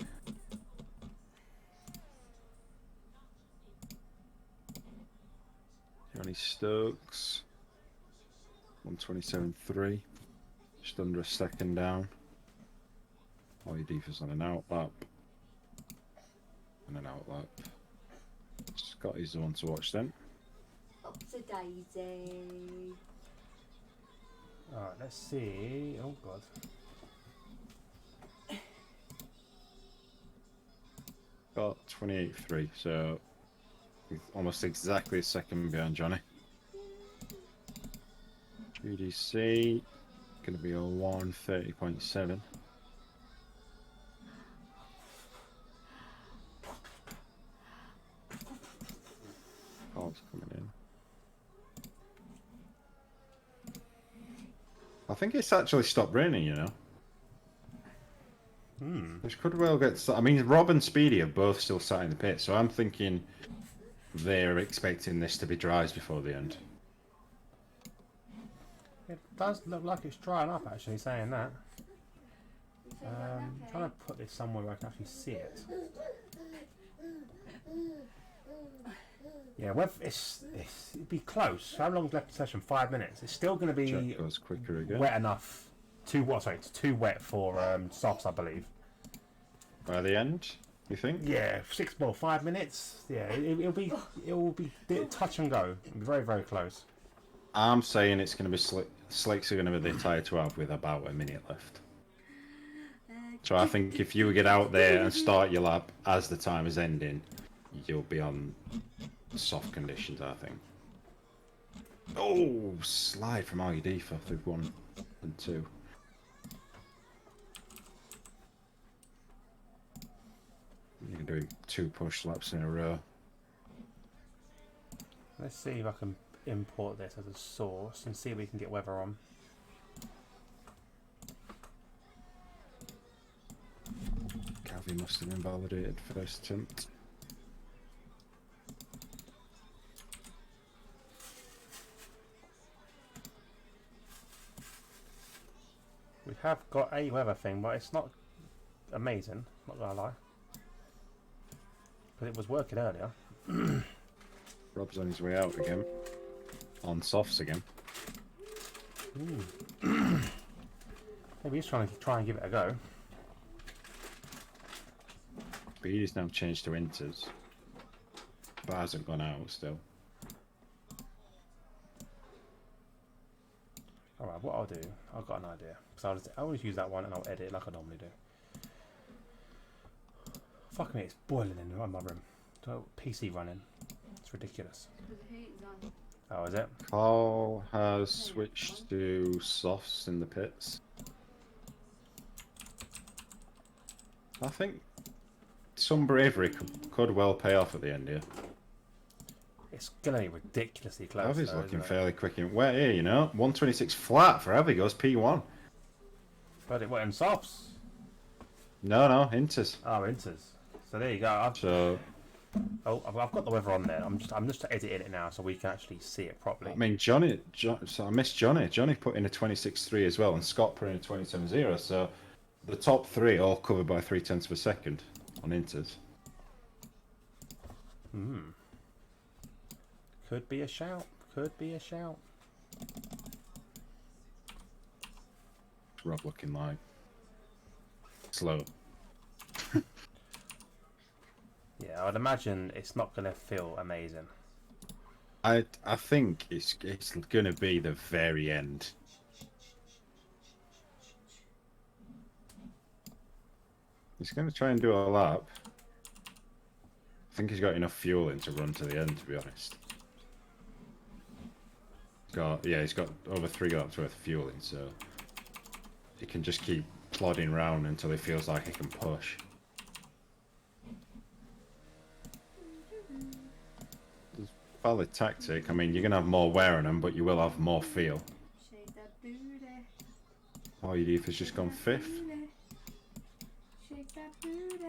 Johnny Stokes. 127.3. Just under a second down. All your defense on an outlap. And an outlap. Scotty's the one to watch then. Up to Daisy. Alright, let's see. Oh god. Got 28.3, so almost exactly a second behind Johnny. GDC going to be a 130.7. Carl's coming in. I think it's actually stopped raining, you know. Which could well get. I mean, Rob and Speedy are both still sat in the pit, so I'm thinking they're expecting this to be dry before the end. It does look like it's drying up, actually, saying that. Trying to put this somewhere where I can actually see it. Yeah, well, it'd be close. How long's left in session? 5 minutes. It's still going to be Jack goes quicker again. wet enough. It's too wet for softs, I believe. By the end, you think? Yeah, 5 minutes. Yeah, it will be touch and go. It'll be very, very close. I'm saying it's going to be slicks are going to be the entire 12 with about a minute left. So I think if you get out there and start your lap as the time is ending, you'll be on soft conditions, I think. Oh, slide from RUD for 1 and 2. You're doing 2 push laps in a row. Let's see if I can import this as a source and see if we can get weather on. Cavi must have invalidated first attempt. We have got a weather thing, but it's not amazing, not gonna lie. But it was working earlier. Rob's on his way out again. On softs again. Maybe he's trying and give it a go. Speedy's now changed to inters. But hasn't gone out still. Alright, what I'll do, I've got an idea. So I'll always use that one and I'll edit it like I normally do. Fuck me, it's boiling in my room. PC running. It's ridiculous. Oh, is it? Carl has switched to softs in the pits. I think some bravery could well pay off at the end here. It's gonna be ridiculously close. Avi's looking fairly quick in wet here, you know. 126 flat for Avi goes P1. But it went in softs. No, inters. Oh, inters. So there you go. I've got the weather on there. I'm just editing it now so we can actually see it properly. I mean, Johnny, so I missed Johnny. Johnny put in a 26.3 as well, and Scott put in a 27.0. So the top 3 all covered by 0.3 of a second on inters. Could be a shout. Could be a shout. Rob looking like slow. Yeah, I'd imagine it's not going to feel amazing. I think it's going to be the very end. He's going to try and do a lap. I think he's got enough fuel in to run to the end, to be honest. He's got over 3 laps worth of fuel in, so he can just keep plodding round until he feels like he can push. It's a valid tactic. I mean, you're gonna have more wear on them, but you will have more feel. Shake that booty. All you do is just gone 5th. Shake that booty.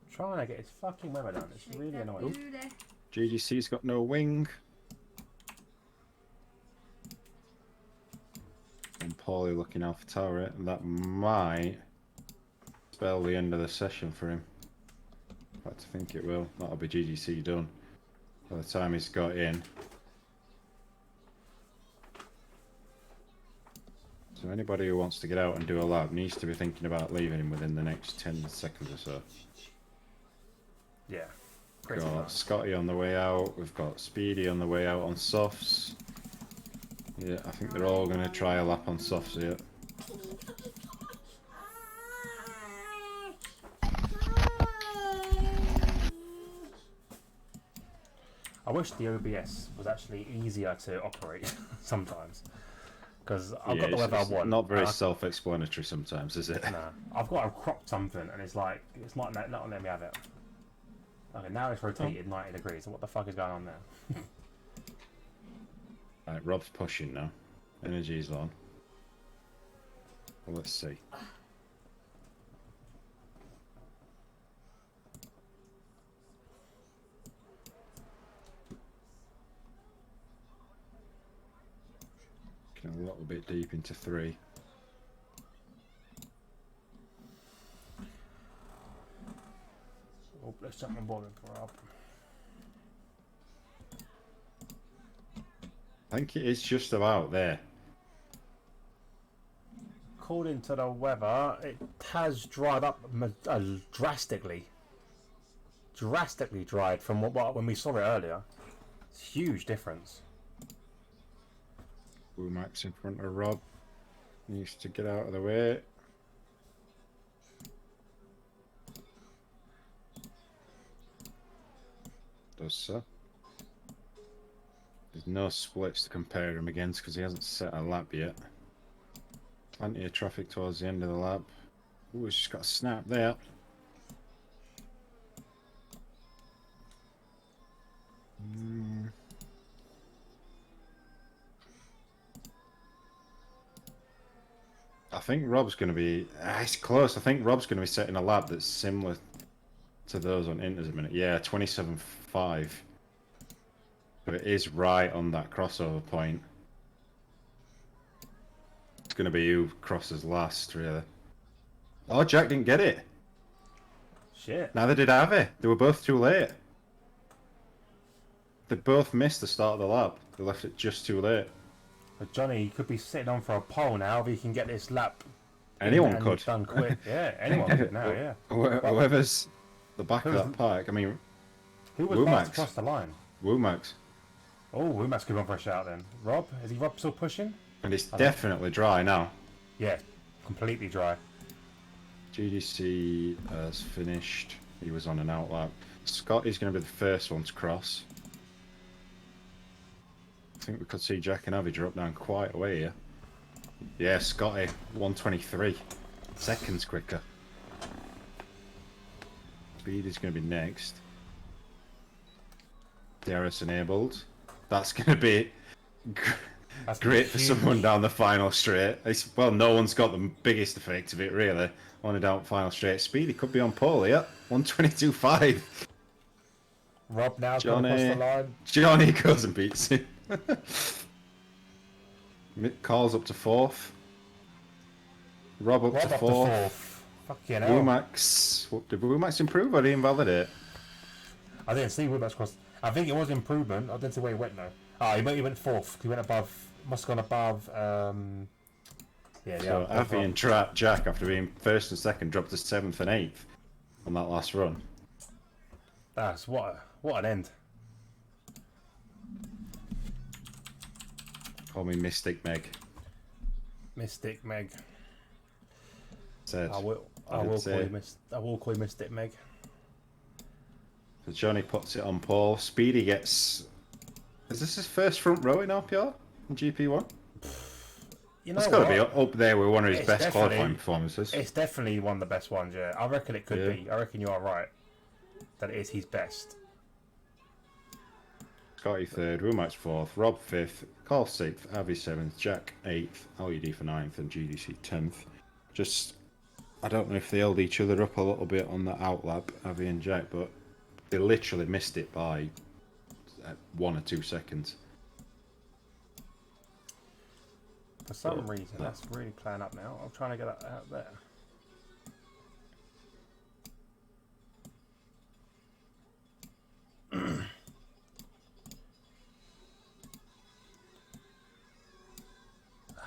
Trying to get his fucking weather down. It's really annoying. GGC's got no wing. And Paulie looking Alpha Tower, and that might spell the end of the session for him. In fact, I think it will. That'll be GGC done by the time he's got in. So anybody who wants to get out and do a lap needs to be thinking about leaving him within the next 10 seconds or so. Yeah. We've got Scotty on the way out. We've got Speedy on the way out on softs. Yeah, I think they're all going to try a lap on softs here. I wish the OBS was actually easier to operate sometimes. Because I've got the weather I want. Not very self-explanatory sometimes, is it? Nah, I've got to crop something and it's like, it's not letting me have it. Okay, now it's rotated 90 degrees. So what the fuck is going on there? Right, Rob's pushing now. Energy's on. Well, let's see. Getting a little bit deep into 3. Oh, let's jump on board and go up. I think it is just about there. According to the weather, it has dried up drastically. Drastically dried from what when we saw it earlier. It's a huge difference. Max in front of Rob. Needs to get out of the way. Does so. There's no splits to compare him against because he hasn't set a lap yet. Plenty of traffic towards the end of the lap. Ooh, he's just got a snap there. I think Rob's going to be... it's close. I think Rob's going to be setting a lap that's similar to those on Inters a minute. Yeah, 27.5. So it is right on that crossover point. It's going to be who crosses last, really. Oh, Jack didn't get it. Shit. Neither did Avi. They were both too late. They both missed the start of the lap. They left it just too late. But Johnny could be sitting on for a pole now if he can get this lap. Anyone and could. Done quick. Yeah, anyone could now, yeah. Whoever's the back of that park. I mean, who was about to cross the line? Womax. Oh, Womax could be on for a shout then. Rob? Is Rob still pushing? And it's definitely dry now. Yeah, completely dry. GDC has finished. He was on an out lap. Scott is going to be the first one to cross. I think we could see Jack and Avi drop down quite a way here. Yeah, Scotty, 123. Seconds quicker. Speed is going to be next. DRS enabled. That's going to be great for someone down the final straight. Well, no one's got the biggest effect of it, really. On a down final straight. Speedy could be on pole here. 122.5. Rob now going across the line. Johnny goes and beats him. Carl's up to 4th. Rob up to 4th. Fucking hell. Womax. Did Womax improve or did he invalidate? I didn't see Womax cross. I think it was improvement. I didn't see where he went though. Oh, he went 4th. He went above. Must have gone above. Yeah. So Avi and Jack, after being 1st and 2nd, dropped to 7th and 8th on that last run. That's what an end. Call me Mystic Meg. Mystic Meg. Said. I will call you Mystic Meg. So Johnny puts it on Paul. Speedy gets... Is this his first front row in RPR? In GP1? You know It's got to what? be up there with one of his It's best definitely- qualifying performances. It's definitely one of the best ones, yeah. I reckon it could be. I reckon you are right. That it is his best. Scotty 3rd, Rumax 4th, Rob 5th, Carl 6th, Avi 7th, Jack 8th, LUD for 9th, and GDC 10th. Just, I don't know if they held each other up a little bit on the outlap, Avi and Jack, but they literally missed it by 1 or 2 seconds. For some reason, that's really playing up now. I'm trying to get that out there.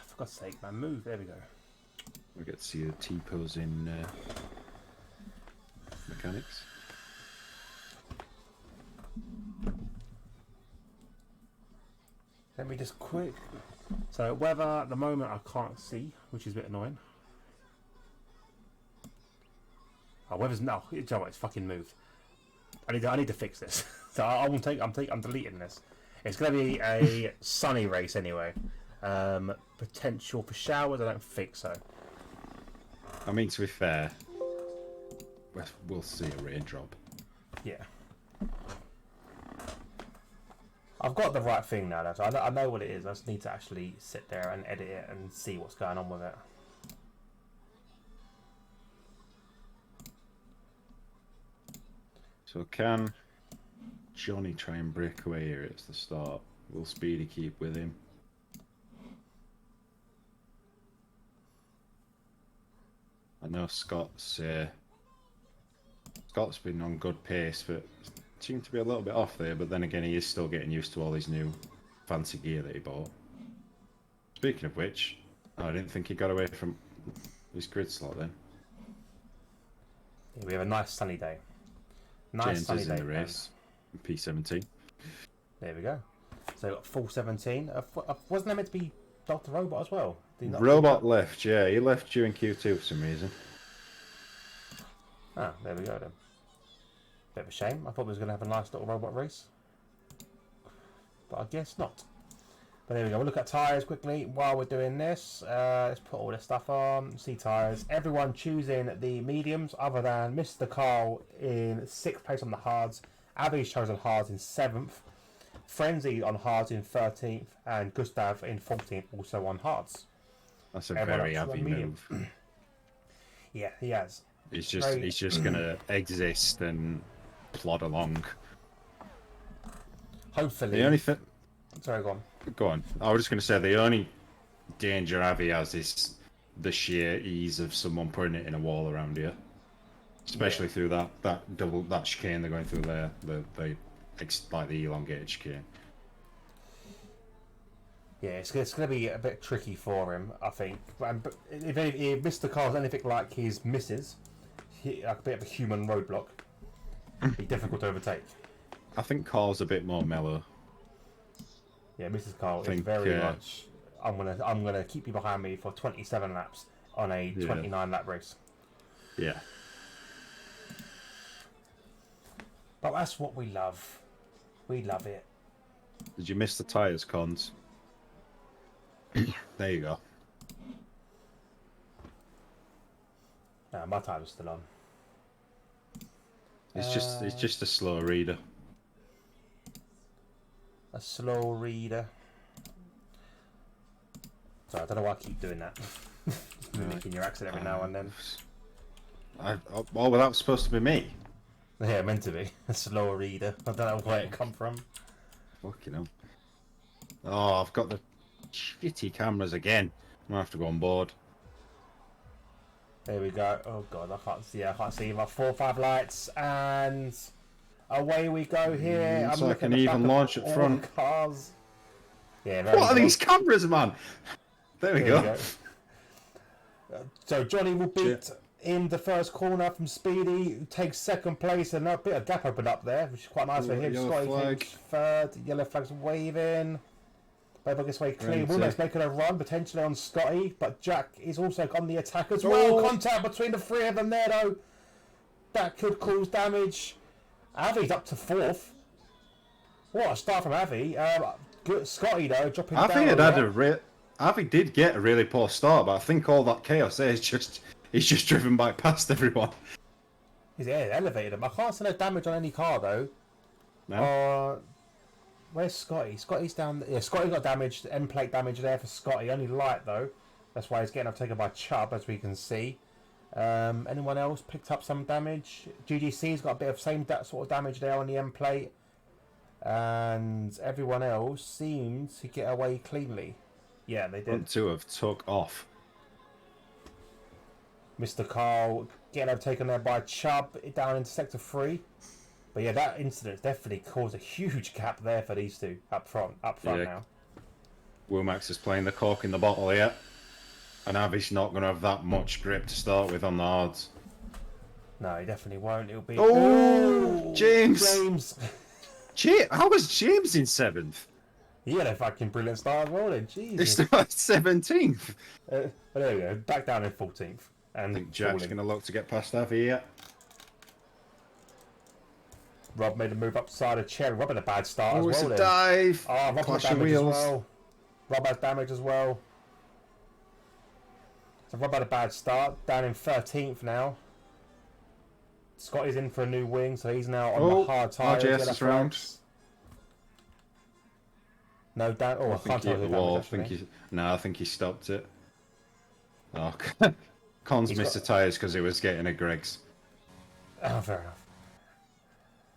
For God's sake, man, move. There we go. We get to see the T-pose in mechanics. Let me just quick. So weather at the moment I can't see, which is a bit annoying. Oh, weather's no. You know what, it's fucking moved. I need to fix this. So I won't take. I'm deleting this. It's going to be a sunny race anyway. Potential for showers? I don't think so. I mean, to be fair, we'll see a raindrop. Yeah. I've got the right thing now, though, so I know what it is. I just need to actually sit there and edit it and see what's going on with it. So can Johnny try and break away here at the start? Will Speedy keep with him? I know Scott's been on good pace, but seemed to be a little bit off there. But then again, he is still getting used to all his new fancy gear that he bought. Speaking of which, I didn't think he got away from his grid slot then. Yeah, we have a nice sunny day. Nice James sunny is day. in the race. P17. There we go. So got full 17. Wasn't there meant to be Dr. Robot as well? Did he not Robot left, yeah. He left during Q2 for some reason. Ah, there we go then. Bit of a shame. I thought we was going to have a nice little robot race. But I guess not. But there we go. We'll look at tyres quickly while we're doing this. Let's put all this stuff on. See tyres. Everyone choosing the mediums other than Mr. Carl in 6th place on the hards. Abby's chosen hards in 7th. Frenzy on hards in 13th. And Gustav in 14th also on hards. That's a Everyone very else on heavy medium. move. Yeah, he has. He's just gonna exist and plod along. Hopefully. The only thing... Sorry, go on. Go on. I was just gonna say the only danger Avi has is the sheer ease of someone putting it in a wall around here. Especially through that chicane they're going through there, the elongated chicane. Yeah, it's going to be a bit tricky for him, I think. But if Mr. Carl's anything like his missus, like a bit of a human roadblock, it'd be difficult to overtake. I think Carl's a bit more mellow. Yeah, Mrs. Carl is very much. I'm gonna keep you behind me for 27 laps on a 29 lap race. Yeah. But that's what we love. We love it. Did you miss the tyres, Cons? There you go. No, my time's still on. It's just a slow reader. A slow reader. So I don't know why I keep doing that. Mimicking your accent every now and then. Oh, well, that was supposed to be me. Yeah, meant to be. A slow reader. I don't know where it come from. Fucking hell. Oh, I've got the shitty cameras again. I'm gonna have to go on board. There we go. Oh god, I can't see my 4 or 5 lights, and away we go here. Looks I'm like looking an at the even back of launch at all front. the cars. Yeah, very What are good. these cameras, man? There we There go. we go. So Johnny will beat in the first corner from Speedy, who takes 2nd place, and a bit of gap opened up there, which is quite nice for him. Yellow Scotty flag. takes 3rd, yellow flag's waving. Both of us way clear. Woolman's making a run potentially on Scotty, but Jack is also on the attack as well. Contact between the 3 of them there though. That could cause damage. Avi's up to 4th. What a start from Avi. Good Scotty though, dropping Avi down. Avi did get a really poor start, but I think all that chaos there is he's just driven by past everyone. He's elevated him. I can't see no damage on any car though. No. Where's Scotty? Scotty's down. Yeah, Scotty got damaged. End plate damage there for Scotty. Only light though. That's why he's getting overtaken by Chubb, as we can see. Anyone else picked up some damage? GGC's got a bit of that sort of damage there on the end plate. And everyone else seemed to get away cleanly. Yeah, they did. Front two have took off. Mr. Carl getting overtaken there by Chubb down into sector 3. But yeah, that incident definitely caused a huge gap there for these two up front now. Womax is playing the cork in the bottle here. And Avi's not going to have that much grip to start with on the hards. No, he definitely won't. It'll be... Oh, James! How was James in 7th? He had a fucking brilliant start as well then. Jesus. He started 17th. But there we go. Back down in 14th. And I think Jack's going to look to get past Avi here. Rob made a move up the side of Cherry. Rob had a bad start as well. It's a then. dive. Oh, Rob Clash has of damage as wheels. well. Rob has damage as well. So Rob had a bad start. Down in 13th now. Scotty's in for a new wing, so he's now on the hard tyres. RJS is round. No, down. Oh, I can't tell who damage. I think he stopped it. Oh, Cons missed the tyres because he was getting a Greg's. Oh, fair enough.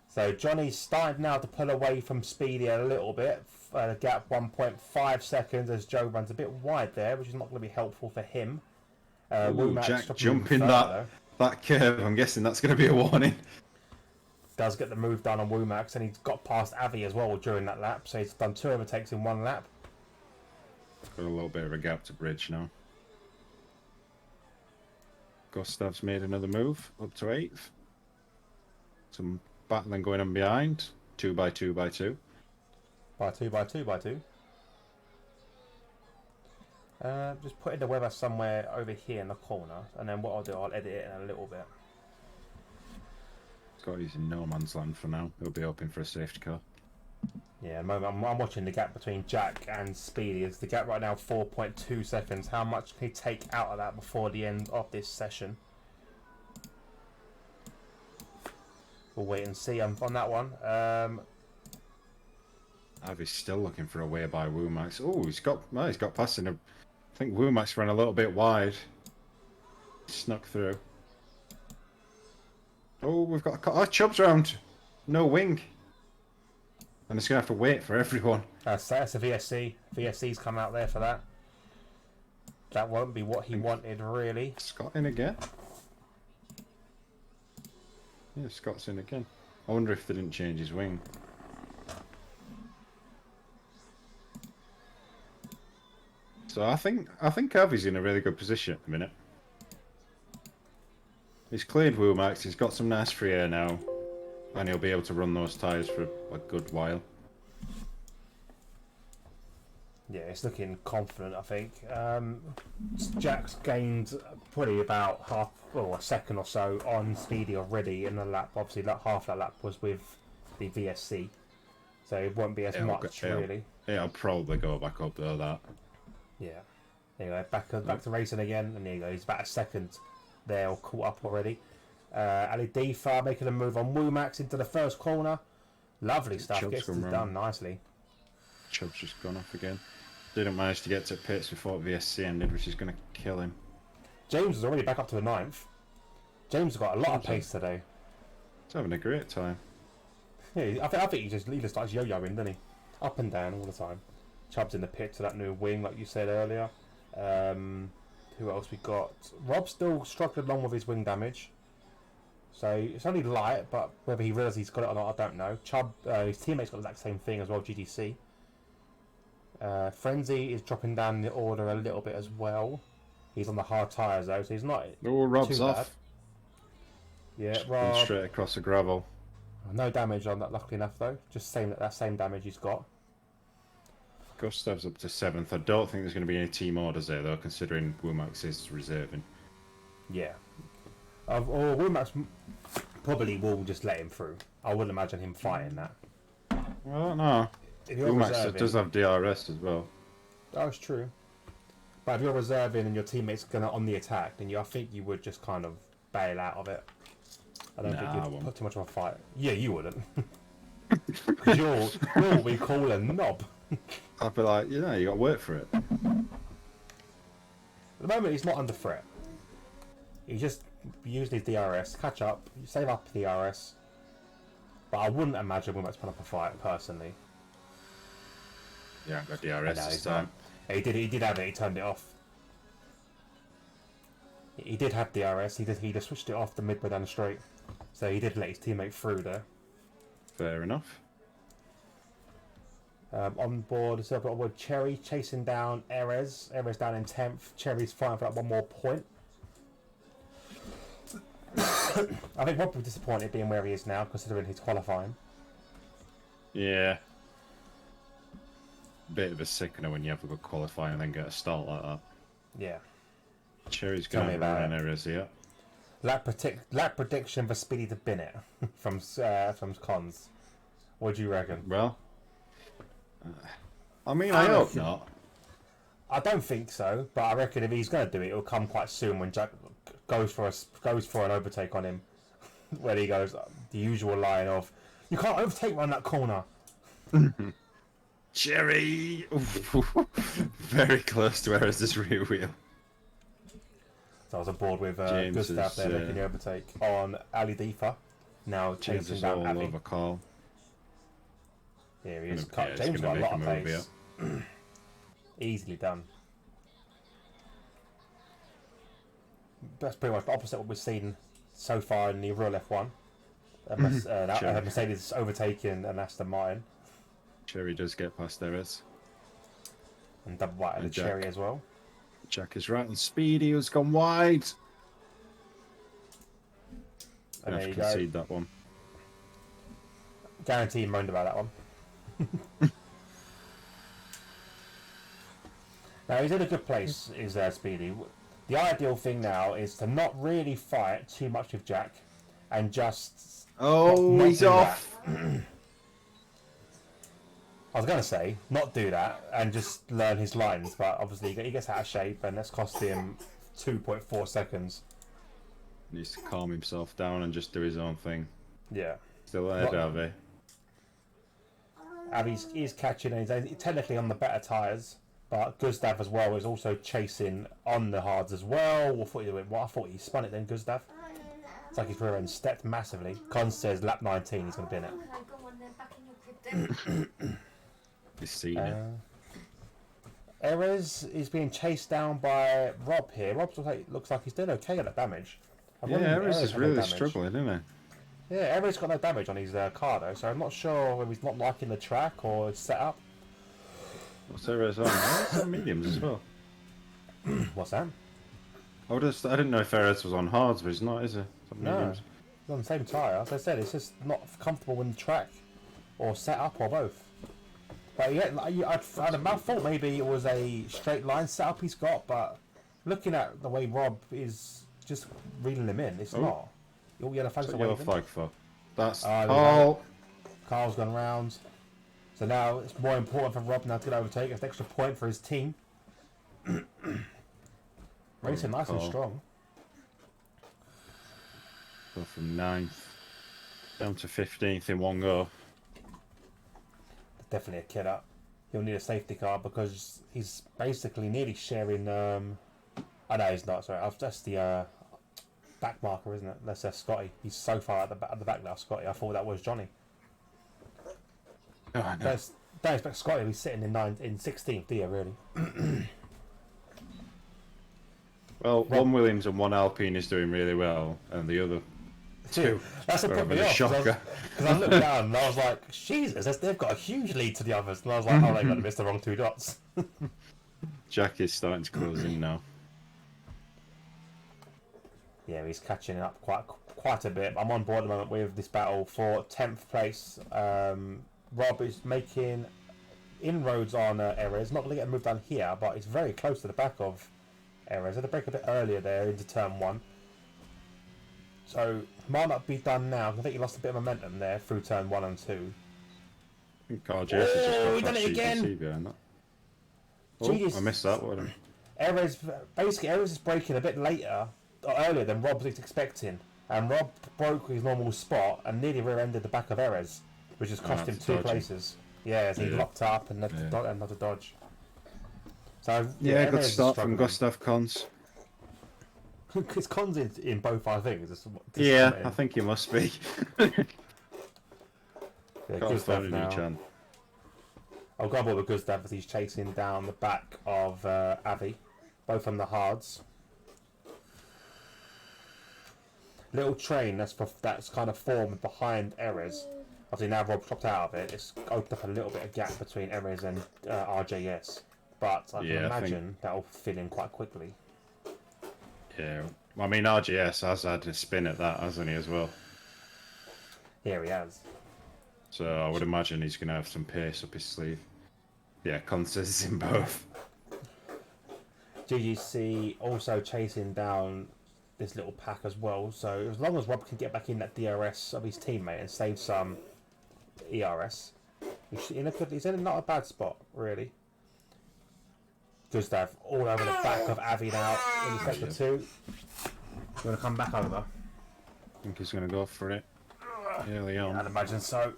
So Johnny's starting now to pull away from Speedy a little bit. Gap 1.5 seconds as Joe runs a bit wide there, which is not going to be helpful for him. Jack jumping that curve. I'm guessing that's going to be a warning. Does get the move done on Womax, and he's got past Avi as well during that lap, so he's done 2 overtakes in 1 lap. Got a little bit of a gap to bridge now. Gustav's made another move up to 8th. Some battling going on behind. 2 by 2 by 2. By 2 by 2 by 2. Just putting the weather somewhere over here in the corner, and then what I'll do, I'll edit it in a little bit. Scotty's in no man's land for now. He'll be hoping for a safety car. Yeah, at the moment I'm watching the gap between Jack and Speedy. Is the gap right now 4.2 seconds? How much can he take out of that before the end of this session? We'll wait and see on that one. Avi's still looking for a way by Womax. Oh, he's got past him. I think Womax ran a little bit wide. Snuck through. Oh, we've got Chubb's round. No wing. And it's going to have to wait for everyone. That's a VSC. VSC's come out there for that. That won't be what he wanted, really. Scott in again. Yeah, Scott's in again. I wonder if they didn't change his wing. So I think Avi's in a really good position at the minute. He's cleared Womax, he's got some nice free air now, and he'll be able to run those tyres for a good while. Yeah, it's looking confident, I think. Jack's gained probably about a second or so on Speedy already in the lap. Obviously, half that lap was with the VSC, so it won't be as much, really. It'll probably go back up though, that. Yeah. Anyway, back to racing again, and there you go. He's about a second there, all caught up already. Ali Defa making a move on Womax into the first corner. Lovely stuff. Chubb's Gets it done nicely. Chubb's just gone off again. Didn't manage to get to pits before VSC ended, which is going to kill him. James is already back up to the 9th. James has got a lot of pace today. He's having a great time. Yeah, I think he just starts yo-yoing, doesn't he? Up and down all the time. Chubb's in the pit to that new wing, like you said earlier. Who else we got? Rob's still struggling along with his wing damage. So it's only light, but whether he realises he's got it or not, I don't know. Chubb, his teammates got the exact same thing as well, GDC. Frenzy is dropping down the order a little bit as well. He's on the hard tyres though, so he's not Rob's too off. bad. Yeah, Just Rob. straight across the gravel. No damage on that, luckily enough though. Just that same damage he's got. Gustav's up to 7th. I don't think there's going to be any team orders there though, considering Womax is reserving. Yeah. Womax probably will just let him through. I wouldn't imagine him fighting that. Well, I don't know. If you're Umax reserving, does have DRS as well. that's true. But if you're reserving and your teammate's gonna on the attack, then I think you would just kind of bail out of it. I don't think you'd put too much of a fight. Yeah, you wouldn't. Because you're what we call a knob. I'd be like, you got to work for it. At the moment, he's not under threat. He just used his DRS, catch up, save up the DRS. But I wouldn't imagine we might put up a fight personally. Yeah, got DRS this time. He did have it. He turned it off. He did have DRS. He just switched it off the midway down the straight. So he did let his teammate through there. Fair enough. On board, so I've got with Cherry chasing down Erez. Erez down in 10th. Cherry's fighting for that one more point. I think Rob will be disappointed being where he is now, considering he's qualifying. Yeah. Bit of a sickener when you have a good qualifying and then get a start like that. Yeah. Cherry's going to run Erez here. Lap prediction for Speedy to bin it from Cons. What do you reckon? Well, I mean, I hope not. I don't think so, but I reckon if he's going to do it, it'll come quite soon when Jack goes for an overtake on him, where he goes the usual line of, "You can't overtake me on that corner." Cherry, very close to Erez's rear wheel. So I was aboard with Gustav there making the overtake on Ali Deefa. Now chasing down Abby. Over Carl. Here he is. James got a lot of pace. Easily done. That's pretty much the opposite of what we've seen so far in the real F1. Mercedes overtaking an Aston Martin. Cherry does get past Erez. And double white and Cherry as well. Jack is right, and Speedy has gone wide. And I there you concede go. that one. Guaranteed moaned about that one. Now he's in a good place, is Speedy. The ideal thing now is to not really fight too much with Jack, and just not he's off. I was going to say, not do that and just learn his lines, but obviously he gets out of shape and that's cost him 2.4 seconds. Needs to calm himself down and just do his own thing. Yeah. Still ahead, Avi. Avi's catching and he's technically on the better tyres, but Gustav as well is also chasing on the hards as well. I thought he spun it then, Gustav. It's like his rear end stepped massively. Con says lap 19 he's going to bin it. He's seen it. Erez is being chased down by Rob here. Rob looks like he's doing okay at that damage. Erez is really struggling, isn't he? Yeah, Erez got no damage on his car though, so I'm not sure whether he's not liking the track or his setup. What's Erez on? He's on mediums as well. What's that? I didn't know if Erez was on hards, but he's not, is he? No, he's on the same tyre. As I said, it's just not comfortable in the track or setup or both. But yeah, I'd thought maybe it was a straight line setup he's got, but looking at the way Rob is just reeling him in, it's not. All yellow flags are waving. Flag for. That's Carl. Carl's gone round. So now it's more important for Rob now to get overtake. It's an extra point for his team. Racing nice and strong. Go from 9th down to 15th in one go. Definitely a kid up. He'll need a safety car because he's basically nearly sharing. Oh no, he's not. Sorry, that's the back marker, isn't it? That's Scotty. He's so far at the back now, Scotty. I thought that was Johnny. Oh, no. Don't expect Scotty to be sitting in 16th, do you? Really? Well, one Williams and one Alpine is doing really well, and the other two. That's what put me off. Because I looked down and I was like, Jesus, they've got a huge lead to the others. And I was like, oh, they're going to miss the wrong 2 dots. Jack is starting to close in now. Yeah, he's catching up quite a bit. I'm on board at the moment with this battle for 10th place. Rob is making inroads on Erez. Not going to get a move down here, but it's very close to the back of Erez. Had to break a bit earlier there into turn 1. So might not be done now. I think he lost a bit of momentum there through turn 1 and 2. I think RJS has just he got done past it again. GC behind that. Oh, Jeez. I missed that one. Erez is breaking a bit later, or earlier than Rob was expecting, and Rob broke his normal spot and nearly rear-ended the back of Erez, which has cost him 2 dodging. places. Yeah, so he locked up and another dodge. So Yeah, good Erez is start from struggling. Gustav Cons. Because Con's in both our things. Yeah, I think he must be. Yeah, Can't Gustav find a new now. chan. I'll go with Gustav as he's chasing down the back of Avi, both on the hards. Little train that's kind of formed behind Erez. Obviously now Rob's dropped out of it. It's opened up a little bit of gap between Erez and RJS, but I can imagine that'll fill in quite quickly. Yeah, I mean RGS has had a spin at that, hasn't he, as well? Here he has. So I would imagine he's going to have some pace up his sleeve. Yeah, Constance in both. GGC also chasing down this little pack as well. So as long as Rob can get back in that DRS of his teammate and save some ERS, he's in not a bad spot, really. Gustav all over the back of Avi now in sector 2. You want to come back over? I think he's going to go for it early on. I'd imagine so.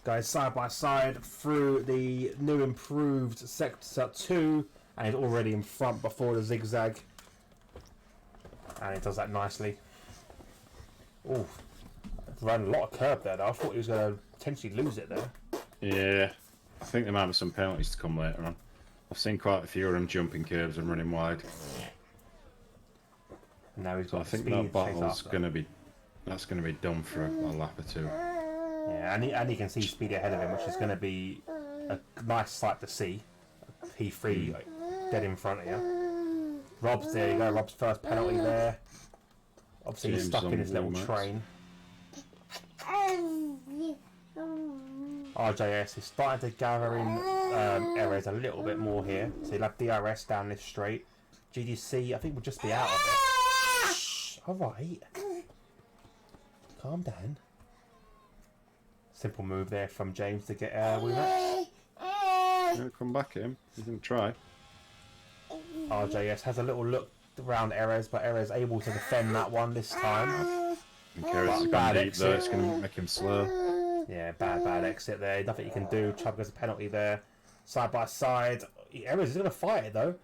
Guys side by side through the new improved sector 2, and he's already in front before the zigzag. And he does that nicely. Ooh, ran a lot of curb there though. I thought he was going to potentially lose it there. Yeah, I think there might be some penalties to come later on. I've seen quite a few of them jumping curbs and running wide. And now he's got I think speed that to chase battle's after. going to be done for a lap or 2. Yeah, and he can see Speedy ahead of him, which is going to be a nice sight to see. P3 dead in front of you. There you go. Rob's first penalty there. Obviously, he's James stuck on in his little blue, train. RJS is starting to gather in areas a little bit more here. So he'll have DRS down this straight. GDC, I think, will just be out of it. Shh, alright. Calm down. Simple move there from James to get rematch. Come back at him. He's going to try. RJS has a little look around Erez, but Erez able to defend that one this time. I think Erez is Bad going deep though. exit. It's going to make him slow. Yeah, bad exit there. Nothing you can do. Chubb gets a penalty there. Side by side. Erez is going to fight it though.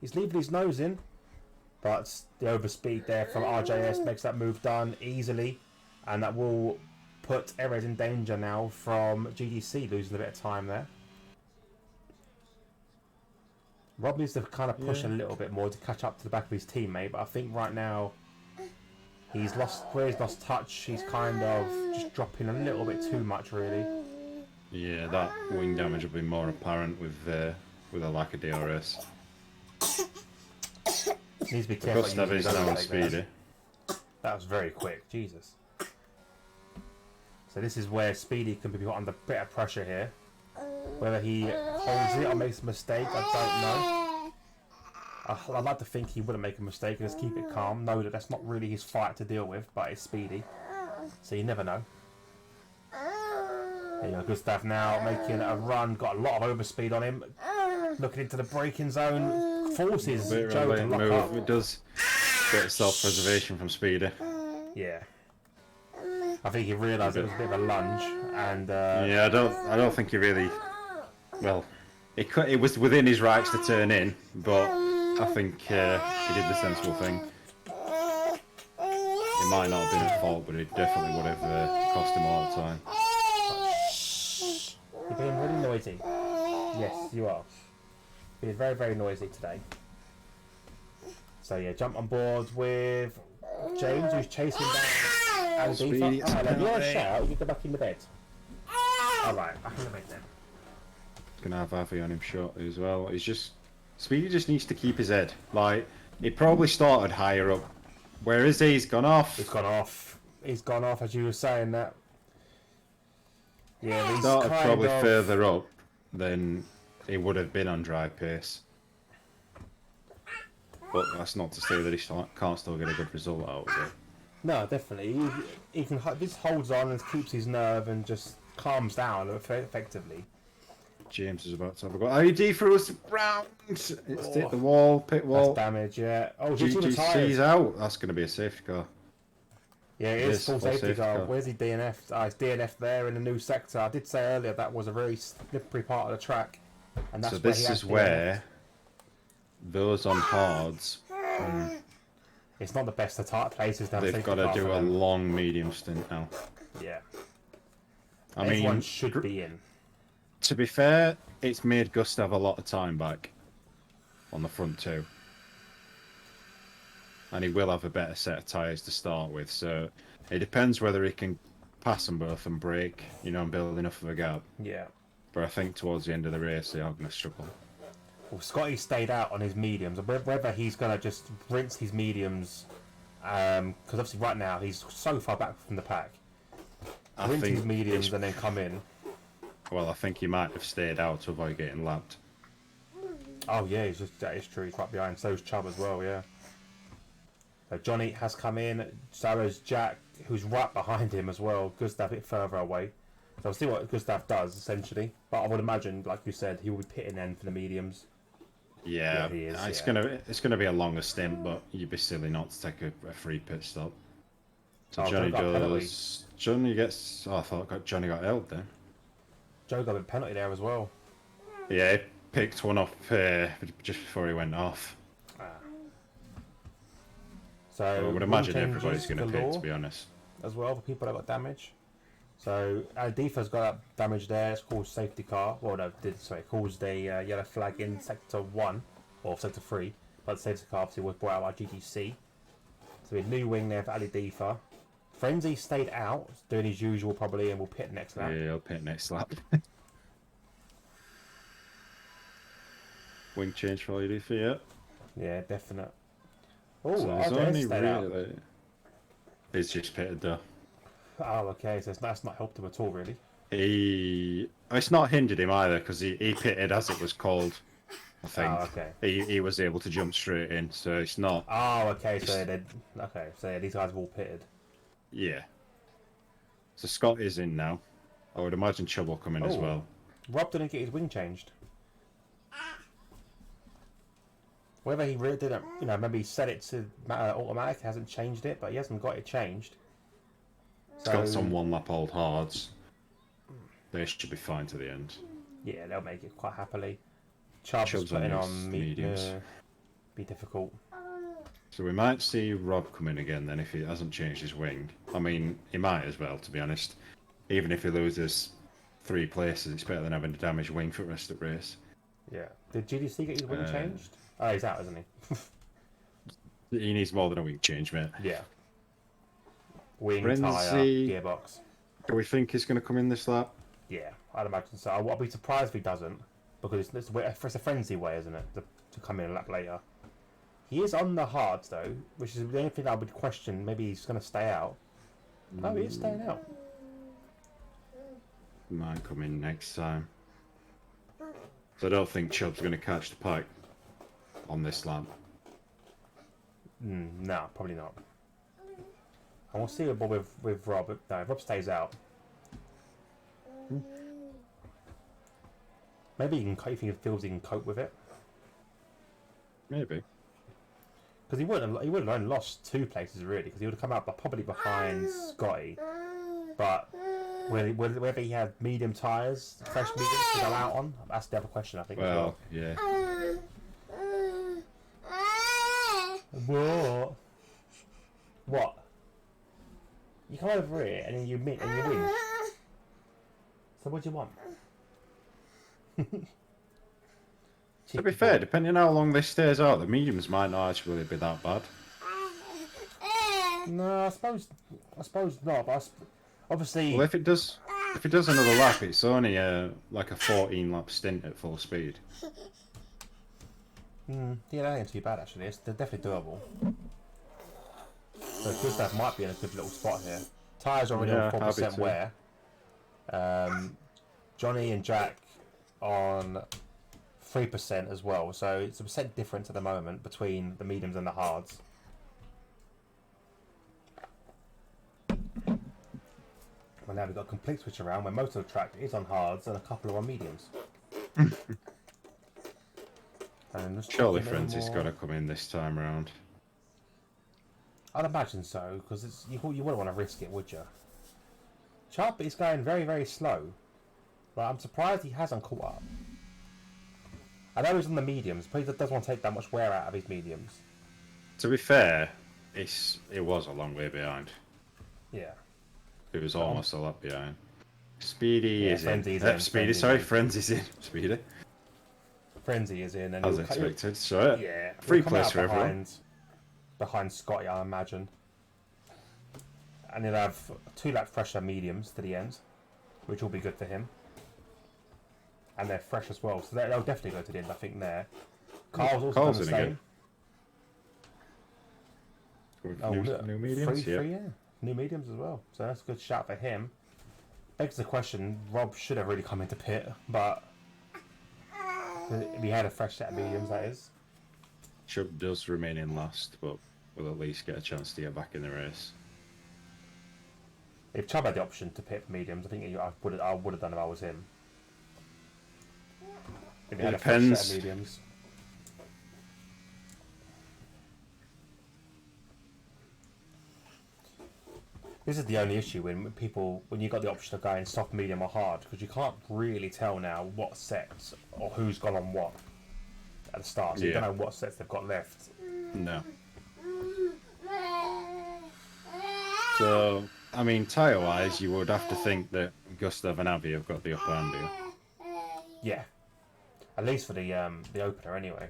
He's leaving his nose in. But the overspeed there from RJS makes that move done easily. And that will put Erez in danger now from GDC losing a bit of time there. Rob needs to kind of push a little bit more to catch up to the back of his teammate, but I think right now he's lost touch. He's kind of just dropping a little bit too much, really. Yeah, that wing damage will be more apparent with a lack of DRS. Needs to be careful. Gustav is now on speedy. That was very quick, Jesus. So this is where Speedy can be put under a bit of pressure here. Whether he holds it or makes a mistake, I don't know. I'd like to think he wouldn't make a mistake and just keep it calm. Know that that's not really his fight to deal with, but it's Speedy. So you never know. There you go, Gustav now making a run. Got a lot of overspeed on him. Looking into the braking zone. Forces Joe to lock up. It does a bit of self-preservation from Speedy. Yeah. I think he realised it was a bit of a lunge, and yeah, I don't think he really. Well, it was within his rights to turn in, but I think he did the sensible thing. It might not have been at fault, but it definitely would have cost him a lot of time. You're being really noisy. Yes, you are. Being very, very noisy today. So yeah, jump on board with James, who's chasing down Speedy, Alright, you want to shout, you go back in the bed. Alright, back in the bed then. Gonna have Avi on him shortly as well. Speedy just needs to keep his head. Like, it probably started higher up. Where is he? He's gone off. He's gone off. He's gone off as you were saying that. Yeah, he's Started probably of further up than he would have been on dry pace. But that's not to say that can't still get a good result out of it. No, definitely. He can just holds on and keeps his nerve and just calms down effectively. James is about to have a go. IED throws round. It's hit the wall, pit wall. That's damage, yeah. Oh, he's GGC's out. That's going to be a safety car. Yeah, it is full safety car. Where's he DNF'd? He's DNF'd there in the new sector. I did say earlier that was a very slippery part of the track. And that's so this is where those on hards... It's not the best of places to have they've got to do a long medium stint now. Yeah. Everyone should be in. To be fair, it's made Gustav a lot of time back on the front too. And he will have a better set of tyres to start with, so it depends whether he can pass them both and brake, and build enough of a gap. Yeah. But I think towards the end of the race, they are going to struggle. Well, Scotty stayed out on his mediums. Whether he's going to just rinse his mediums, because obviously right now he's so far back from the pack. Rinse his mediums and then come in. Well, I think he might have stayed out to avoid getting lapped. Oh yeah, that is true. He's right behind. So's Chubb as well, yeah. So Johnny has come in. So has Jack, who's right behind him as well. Gustav a bit further away. So we'll see what Gustav does essentially. But I would imagine, like you said, he will be pitting then for the mediums. Yeah, he is, it's gonna be a longer stint, but you'd be silly not to take a free pit stop. So Johnny does. Johnny gets. Oh, I thought Johnny got held then. Joe got a penalty there as well. Yeah, he picked one up just before he went off. So I would imagine everybody's going to pick, to be honest. As well, for people that got damage. So Aldifa's got that damage there. It's called safety car. Well, no, it caused the yellow flag in sector 1 or sector 3. But the safety car obviously was brought out by GTC. So a new wing there for Aldifa. Frenzy stayed out, doing his usual probably, and will pit next lap. Yeah, he'll pit next lap. Wing change for Aldifa, yeah. Yeah, definite. Oh, so there's only really... He's just pitted though. Oh, okay, so that's not helped him at all, really. It's not hindered him either, because he pitted as it was called, I think. Oh, okay. He was able to jump straight in, so it's not... Oh, okay, so these guys have all pitted. Yeah. So Scott is in now. I would imagine Chubb will come in as well. Rob didn't get his wing changed. Whether he really didn't, maybe he set it to automatic, hasn't changed it, but he hasn't got it changed. Scott's on one lap old hards. They should be fine to the end. Yeah, they'll make it quite happily. Chubb's putting on mediums. Be difficult. So we might see Rob come in again then if he hasn't changed his wing. I mean, he might as well, to be honest. Even if he loses 3 places, it's better than having a damaged wing for the rest of the race. Yeah. Did GDC get his wing changed? Oh, he's out, isn't he? He needs more than a wing change, mate. Yeah. Wing, tyre, gearbox. Do we think he's going to come in this lap? Yeah, I'd imagine so. I'll be surprised if he doesn't. Because it's a frenzy way, isn't it? To come in a lap later. He is on the hards though, which is the only thing I would question. Maybe he's going to stay out. Oh, he is staying out. Might come in next time. So I don't think Chubb's going to catch the pack on this lap. No, probably not. And we'll see with Rob. No, if Rob stays out. Maybe he can, if he feels he can cope with it. Maybe. Because he wouldn't have only lost 2 places really, because he would have come out probably behind Scotty. But whether he had medium tyres, fresh mediums to go out on, that's the other question I think. Well, yeah. What? What? You come over here and then you win. So what do you want? To be fair, depending on how long this stays out, the mediums might not actually be that bad. No, I suppose not. But obviously, well, if it does another lap, it's only like a 14-lap stint at full speed. Yeah, that ain't too bad actually. They're definitely doable. So Gustav might be in a good little spot here. Tyres already on 4% wear. Johnny and Jack on 3% as well. So it's a percent difference at the moment between the mediums and the hards. Well, now we've got a complete switch around where most of the track is on hards and a couple are on mediums. And Surely Frenzy's got to come in this time around. I'd imagine so, because you wouldn't want to risk it, would you? Sharp is going very, very slow. But I'm surprised he hasn't caught up. I know he's on the mediums, but he doesn't want to take that much wear out of his mediums. To be fair, it was a long way behind. Yeah. It was almost a lap behind. Speedy Yeah, is in. Speedy, sorry, Frenzy's in. Speedy. Frenzy is in. And As expected, so yeah. Free place for everyone. Behind Scotty, I imagine. And he'll have 2 lap fresher mediums to the end, which will be good for him. And they're fresh as well, so they'll definitely go to the end, I think, there. Carl's also done the same. New mediums, yeah. New mediums as well, so that's a good shout for him. Begs the question, Rob should have really come into pit, but if he had a fresh set of mediums, that is. Chubb does remain in last, but will at least get a chance to get back in the race. If Chubb had the option to pit for mediums, I think I would have done if I was him. If he had a fresh set of mediums. This is the only issue when you got the option of going soft, medium, or hard, because you can't really tell now what sets or who's gone on what at the start. So you don't know what sets they've got left. No. So, I mean, tyre-wise, you would have to think that Gustav and Avi have got the upper hand here. Yeah. At least for the opener, anyway.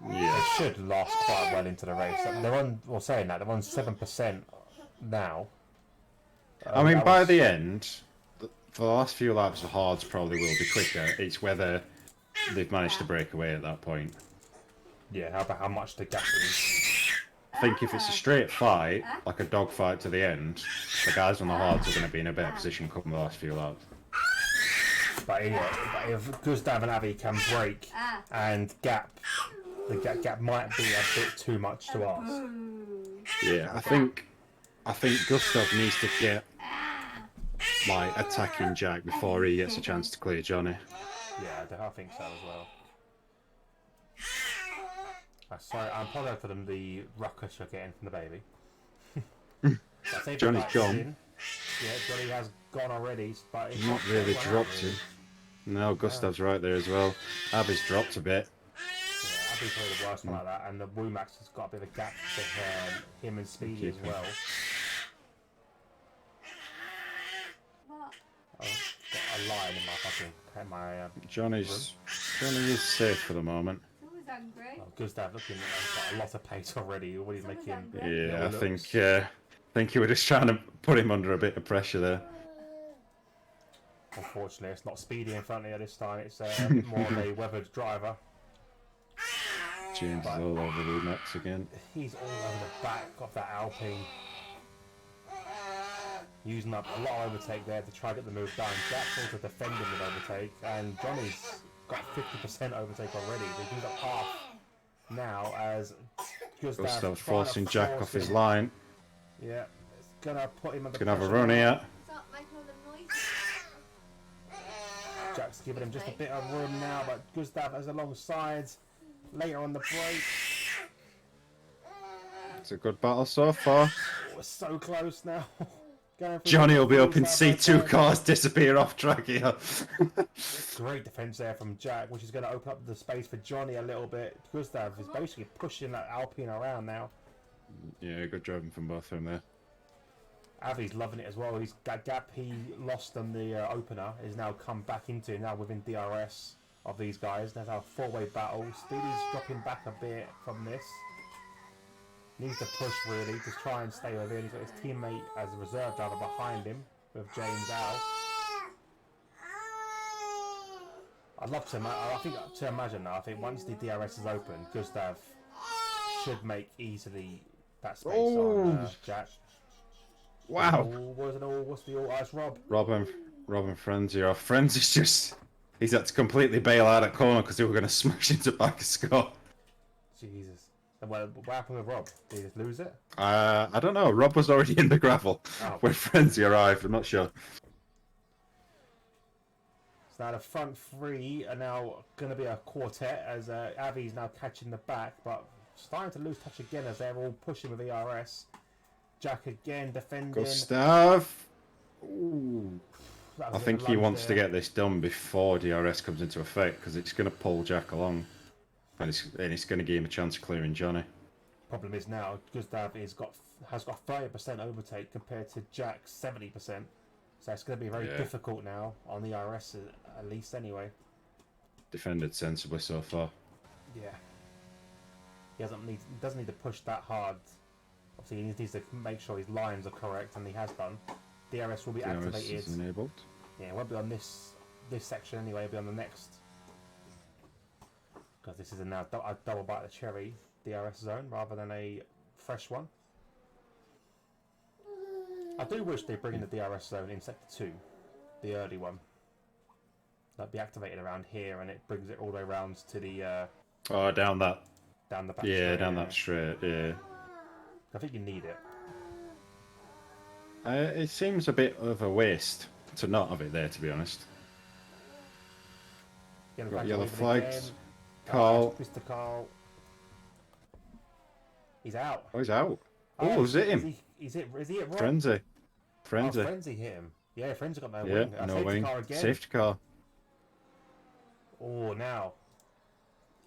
Yeah. They should last quite well into the race. They're on, well, saying that, they're on 7% now. I mean, by the end, for the last few laps, the hards probably will be quicker. It's whether they've managed to break away at that point. Yeah, how much the gap is. I think if it's a straight fight, like a dog fight to the end, the guys on the hards are going to be in a better position come the last few laps. But yeah, if Gustav and Avi can break and the gap might be a bit too much to ask. Yeah, I think Gustav needs to get like attacking Jack before he gets a chance to clear Johnny. Yeah, I think so as well. Sorry, I'm apologizing for the ruckus you're getting from the baby. Johnny's gone. Yeah, Johnny has gone already, but it's not really dropped him. No, Gustav's right there as well. Abby's dropped a bit. Yeah, Abby's probably the worst one like that, and the Woomax has got a bit of a gap to him and Speedy as well. I've got a line in my fucking Johnny is safe for the moment. Gustav looking like got a lot of pace already. What he's making. Yeah, I think you were just trying to put him under a bit of pressure there. Unfortunately, it's not Speedy in front of you this time. It's more of a weathered driver. James is all over the nuts again. He's all over the back of that Alpine. Using up a lot of overtake there to try to get the move done. Jack's also defending with overtake, and Johnny's got 50% overtake already. They use up half now as Gustav forcing Jack off his line. Yeah, it's gonna put him under pressure. Gonna have a run here. Jack's giving him just a bit of room now, but Gustav is alongside. Later on the break. It's a good battle so far. Oh, we're so close now. Johnny will be up in C2 cars disappear off track here. Great defense there from Jack, which is going to open up the space for Johnny a little bit. Gustav is basically pushing that Alpine around now. Yeah, good driving from both of them there. Avi's loving it as well. That gap he lost on the opener is now come back into now within DRS of these guys. There's our four-way battle. Speedy's dropping back a bit from this. Needs to push really to try and stay within. He's got his teammate as a reserve driver behind him with James Al. I'd love to. I think to imagine now. I think once the DRS is open, Gustav should make easily that space on Jack. Wow. What's the all? It's Rob. Rob and Frenzy are off. Frenzy's just He's had to completely bail out at corner because they were going to smash into back of score. Jesus. And what happened with Rob? Did he just lose it? I don't know. Rob was already in the gravel Oh. when Frenzy arrived. I'm not sure. So now the front three are now going to be a quartet as Avi's now catching the back, but starting to lose touch again as they're all pushing with ERS. Jack again defending. Gustav. Ooh. That I was a think bit of he lunge wants to there. get this done before DRS comes into effect because it's going to pull Jack along. And it's going to give him a chance of clearing Johnny. Problem is now Gustav has got 30% overtake compared to Jack's 70%. So it's going to be very difficult now on the RS at least anyway. Defended sensibly so far. Yeah. He doesn't need to push that hard. Obviously, he needs to make sure his lines are correct, and he has done. DRS will be DRS activated. is enabled. Yeah, it won't be on this section anyway. It'll be on the next. Because this is a double bite of the cherry DRS zone rather than a fresh one. I do wish they bring in the DRS zone in sector 2, the early one. That'd be activated around here, and it brings it all the way around to the Oh, down that. down the back. Yeah, straight, down that straight. Yeah. I think you need it. It seems a bit of a waste to not have it there, to be honest. Got yellow flags. Carl. Mr. Carl. He's out. Oh, he's out. Oh, is it him? Is he at Rob? Frenzy. Oh, Frenzy. Frenzy hit him. Yeah, Frenzy got no Yeah, wing. no Safety wing. car again. Safety car. Oh, now.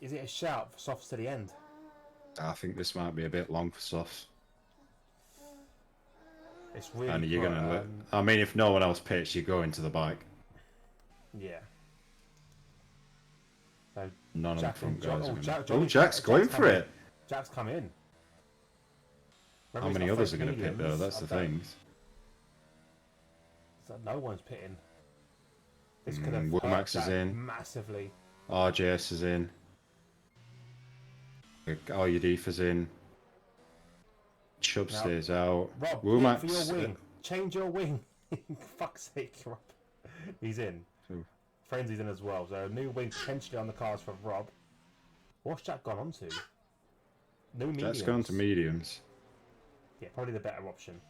Is it a shout for softs to the end? I think this might be a bit long for softs. It's really. And you're gonna let. I mean, if no one else pitched, you go into the bike. Yeah. So None of the Jack front and guys. Jack's going for come it. in. Jack's come in. How Remember, many he's got others are fresh going to pit though? mediums. That's the thing. So no one's pitting. This could have Womax hurt is Jack in. massively. RJS is in. Oyudifa's in. Chubb Now, stays out. Rob, Womax. for your wing. Change your wing. Fuck's sake, Rob. He's in. Who? Frenzy's in as well. So a new wing potentially on the cards for Rob. What's Jack gone on to? New mediums. That's gone to mediums. Yeah, probably the better option.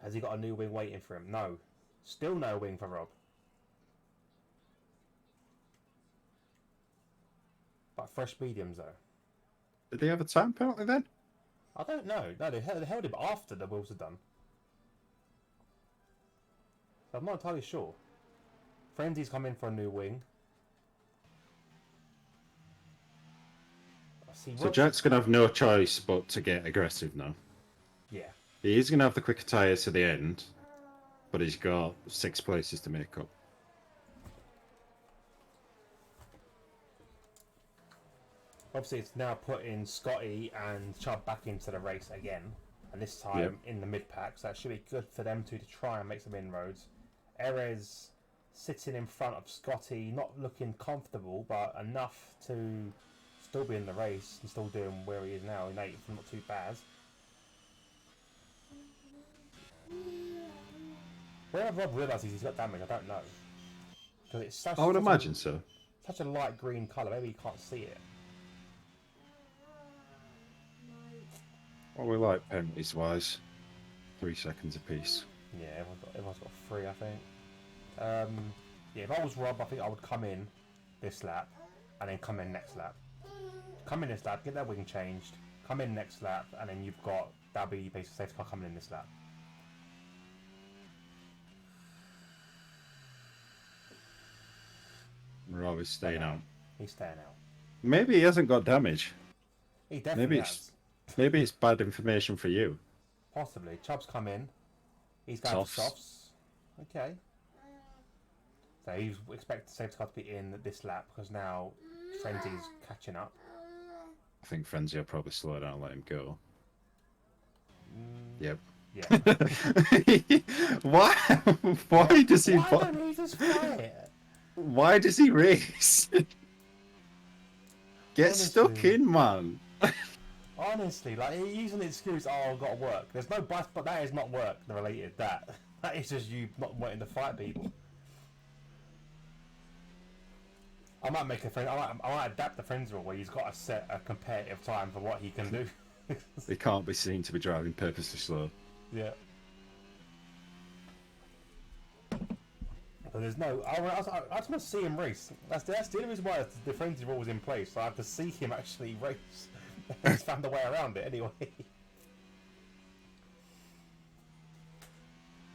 Has he got a new wing waiting for him? No. Still no wing for Rob. But fresh mediums though. Did they have a time penalty then? I don't know. No, they held him after the wheels are done. So I'm not entirely sure. Frenzy's come in for a new wing. See, So Jack's going to have no choice but to get aggressive now. Yeah. He is going to have the quicker tyres to the end, but he's got 6 places to make up. Obviously, it's now putting Scotty and Chubb back into the race again, and this time in the mid-pack, so that should be good for them to try and make some inroads. Erez sitting in front of Scotty, not looking comfortable, but enough to still be in the race and still doing where he is now in 8th, not too bad. Where Rob realises he's got damage, I don't know. Because it's such, I would imagine so. Such a light green colour, maybe you can't see it. What we like penalties wise, 3 seconds apiece. Yeah, everyone's got 3, I think. Yeah, if I was Rob, I think I would come in this lap and then come in next lap. Come in this lap, get that wing changed, come in next lap, and then you've got that'll be basic safety car coming in this lap. Rob is staying out. He's staying out. Maybe he hasn't got damage. He definitely Maybe has. Maybe it's bad information for you. Possibly. Chubb's come in. He's going for softs. Okay. So he's expecting the safety car to be in this lap because now Frenzy's catching up. I think Frenzy will probably slow down and let him go. Yep. Yeah. Why? Why does he? Why don't he just fly it? Why does he race? Get Honestly. stuck in, man. Honestly, like he's using the excuse, "Oh, I've got to work." There's no bus, but that is not work related. That is just you not wanting to fight people. I might make a friend. I might adapt the friends rule where he's got to set a competitive time for what he can do. He can't be seen to be driving purposely slow. Yeah. But there's no. I just want to see him race. That's the only reason why the frenzy rule was in place. So I have to see him actually race. He's found a way around it anyway.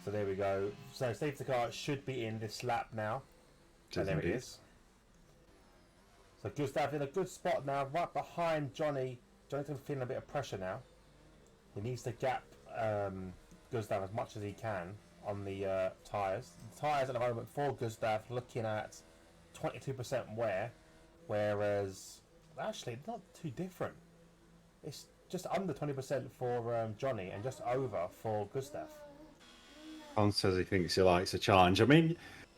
So there we go. So safety car should be in this lap now. And there it is. So Gustav in a good spot now, right behind Johnny. Johnny's feeling a bit of pressure now. He needs to gap Gustav as much as he can on the tyres. The tyres at the moment for Gustav looking at 22% wear, whereas actually not too different. It's just under 20% for Johnny and just over for Gustav. Con says he thinks he likes a challenge. I mean,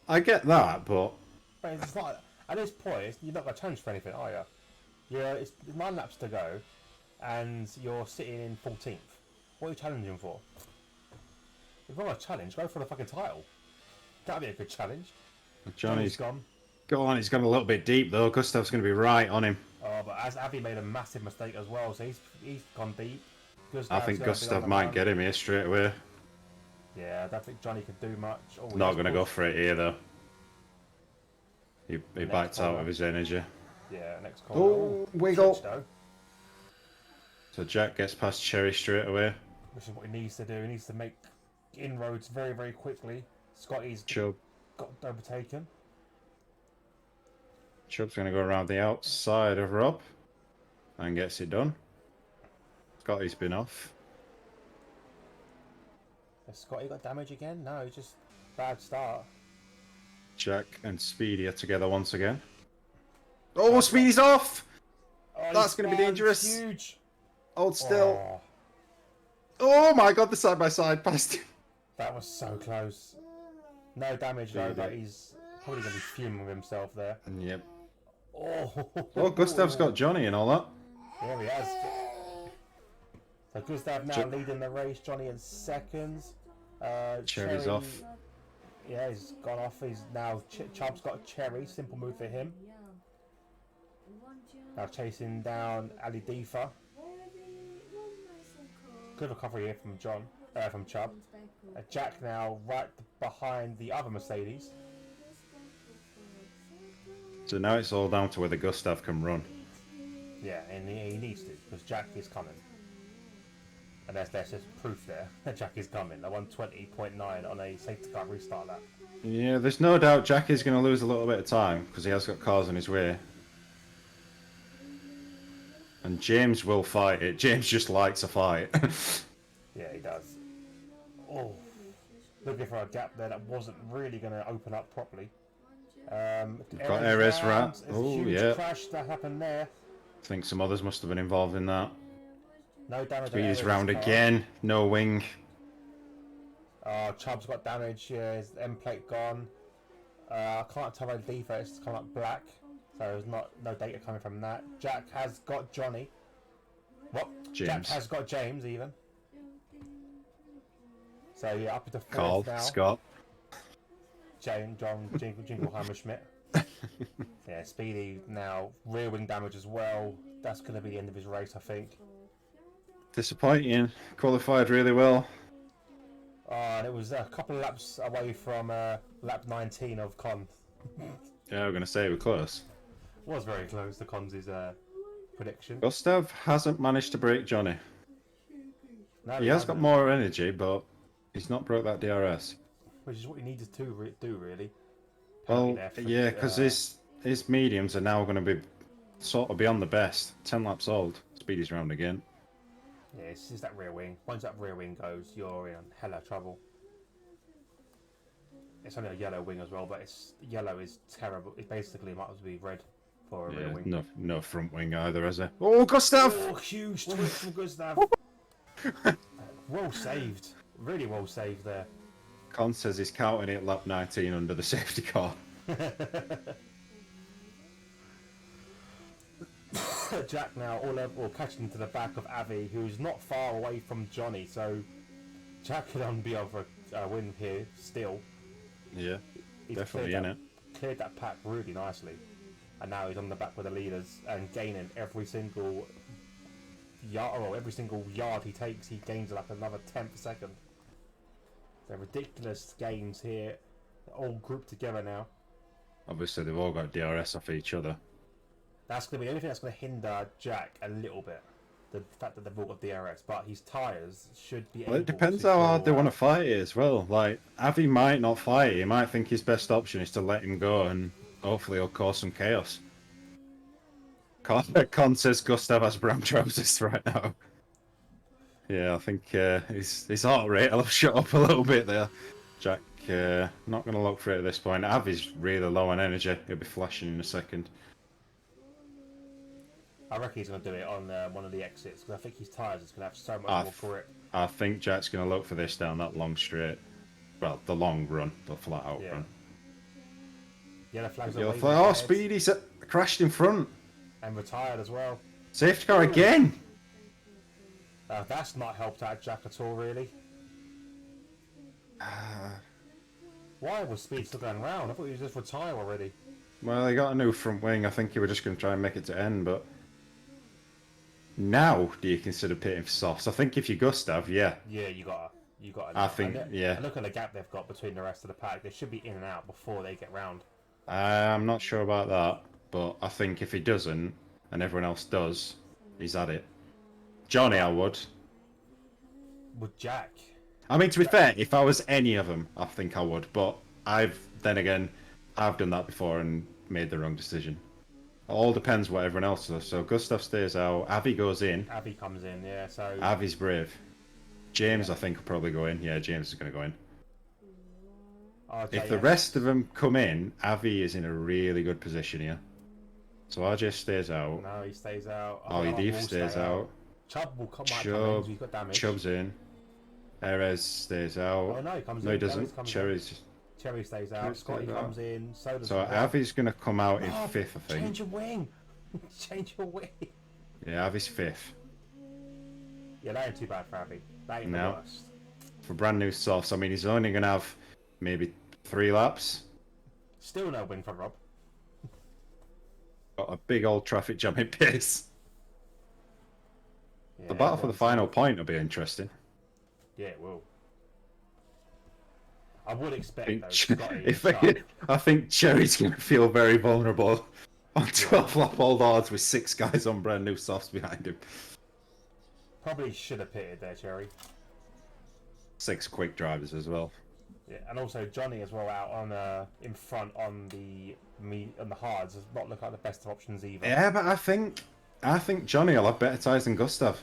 I get that, but It's not, at this point, you're not going to challenge for anything, are you? It's 9 laps to go, and you're sitting in 14th. What are you challenging for? If you want a challenge, go for the fucking title. That'd be a good challenge. Johnny's gone. Go on, he's gone a little bit deep though. Gustav's going to be right on him. Oh, but as Avi made a massive mistake as well, so he's gone deep. I think Gustav might get him here straight away. Yeah, I don't think Johnny could do much. Oh, Not going to go for it here though. He bites out of his energy. Yeah, next corner. Oh, wiggle. Though, So Jack gets past Cherry straight away. which is what he needs to do. He needs to make inroads very, very quickly. Scotty's Chubb. got overtaken. Chubb's going to go around the outside of Rob and gets it done. Scotty's been off. Has Scotty got damage again? No, just bad start. Jack and Speedy are together once again. Oh, Speedy's off! Oh, That's going to be dangerous. Huge. Hold still. Oh, Oh my god, the side by side past him. that was so close. No damage though, but he's probably going to be fuming with himself there. Yep. Oh, Well, Gustav's got Johnny and all that. yeah, he has. So Gustav now leading the race. Johnny in seconds. Cherry's Cherry, off. Yeah, he's gone off. He's now Chubb's got a Cherry. Simple move for him. Now chasing down Ali Difa. Good recovery here from from Chubb. Jack now right behind the other Mercedes. So now it's all down to whether Gustav can run. Yeah, and he needs to because Jack is coming. And there's just proof there that Jack is coming. I won 20.9 on a safety car restart lap. Yeah, there's no doubt Jack is going to lose a little bit of time because he has got cars on his way. And James will fight it. James just likes a fight. Yeah, he does. Oh, looking for a gap there that wasn't really going to open up properly. Got RS round. Oh, yeah. Crash that happened there. I think some others must have been involved in that. No damage. Speedy's round again. No wing. Chubb's got damage. Yeah, his end plate gone. I can't tell by the default. It's come up black, so there's no data coming from that. Jack has got Johnny. What? James. Jack has got James even. So yeah, up to Carl, fourth now. Scott. John Jingleheimer Schmidt. Yeah, Speedy now rear wing damage as well. That's going to be the end of his race, I think. Disappointing. Qualified really well. And it was a couple of laps away from lap 19 of Con. Yeah, we're going to say we're close. Was very close to Con's prediction. Gustav hasn't managed to break Johnny. No, He has got hasn't, more energy, but he's not broke that DRS. which is what he needed to do, really. Well, There for- yeah, because his mediums are now going to be sort of beyond the best. 10 laps old. Speedy's round again. Yeah, it's just that rear wing. Once that rear wing goes, you're in hella trouble. It's only a yellow wing as well, but yellow is terrible. It basically might as well be red for a rear wing. No front wing either, is there? Oh, Gustav! Oh, huge twist from Gustav. Well saved. Really well saved there. Con says he's counting it lap 19 under the safety car. Jack now all catching to the back of Avi, who's not far away from Johnny, so Jack could be over a win here still. Yeah, He's definitely in it. cleared that pack really nicely. and now he's on the back with the leaders and gaining every single yard he takes. He gains like another tenth a second. They're ridiculous gains here, all grouped together now. Obviously, they've all got DRS off each other. That's going to be the only thing that's going to hinder Jack a little bit. The fact that they've all got DRS, but his tyres should be able Well, it depends to how go hard they want to out. fight it as well. Like, Avi might not fight it. He might think his best option is to let him go, and hopefully he'll cause some chaos. Con says Gustav has brown trousers right now. Yeah, I think his heart rate will have shot up a little bit there. Jack, not going to look for it at this point. Avi's really low on energy. He'll be flashing in a second. I reckon he's going to do it on one of the exits because I think his tyres is going to have so much more grip. I think Jack's going to look for this down that long straight. Well, the long run, the flat out run. Yellow flags. Yellow flag. Oh, Speedy's crashed in front. And retired as well. Safety car again. That's not helped out Jack at all, really. Why was Speed still going round? I thought he was just retired already. Well, he got a new front wing. I think he was just going to try and make it to end, but... Now, do you consider pitting for softs? I think if you're Gustav, yeah. Yeah, you got to. I think, yeah. And look at the gap they've got between the rest of the pack. They should be in and out before they get round. I'm not sure about that, but I think if he doesn't, and everyone else does, he's at it. Johnny, I would. With Jack. I mean, to be fair, if I was any of them, I think I would. But then again, I've done that before and made the wrong decision. It all depends what everyone else does. So Gustav stays out. Avi goes in. Avi comes in, yeah. So Avi's brave. James, I think, will probably go in. Yeah, James is going to go in. RJ, If the rest of them come in, Avi is in a really good position here. So RJ stays out. No, he stays out. Ollie Deef stays out. Chubb will come in. He's got damage. Chubb's in. Erez stays out. Oh no, he comes in. No, he doesn't. Cherry stays out. Scotty comes in. So does. So Avi's going to come out in fifth, I think. Change your wing. Change your wing. Yeah, Avi's fifth. Yeah, that ain't too bad for Avi. That ain't the worst. For brand new softs, I mean, he's only going to have maybe 3 laps. Still no win for Rob. Got a big old traffic jam in pace. Yeah, The battle for the final point will be interesting. Yeah, it will. I would expect though. I think Cherry's going to feel very vulnerable on 12 lap old odds with 6 guys on brand new softs behind him. Probably should have pitted there, Cherry. 6 quick drivers as well. Yeah, and also Johnny as well out on in front on the hards does not look like the best of options either. Yeah, but I think Johnny will have better tyres than Gustav.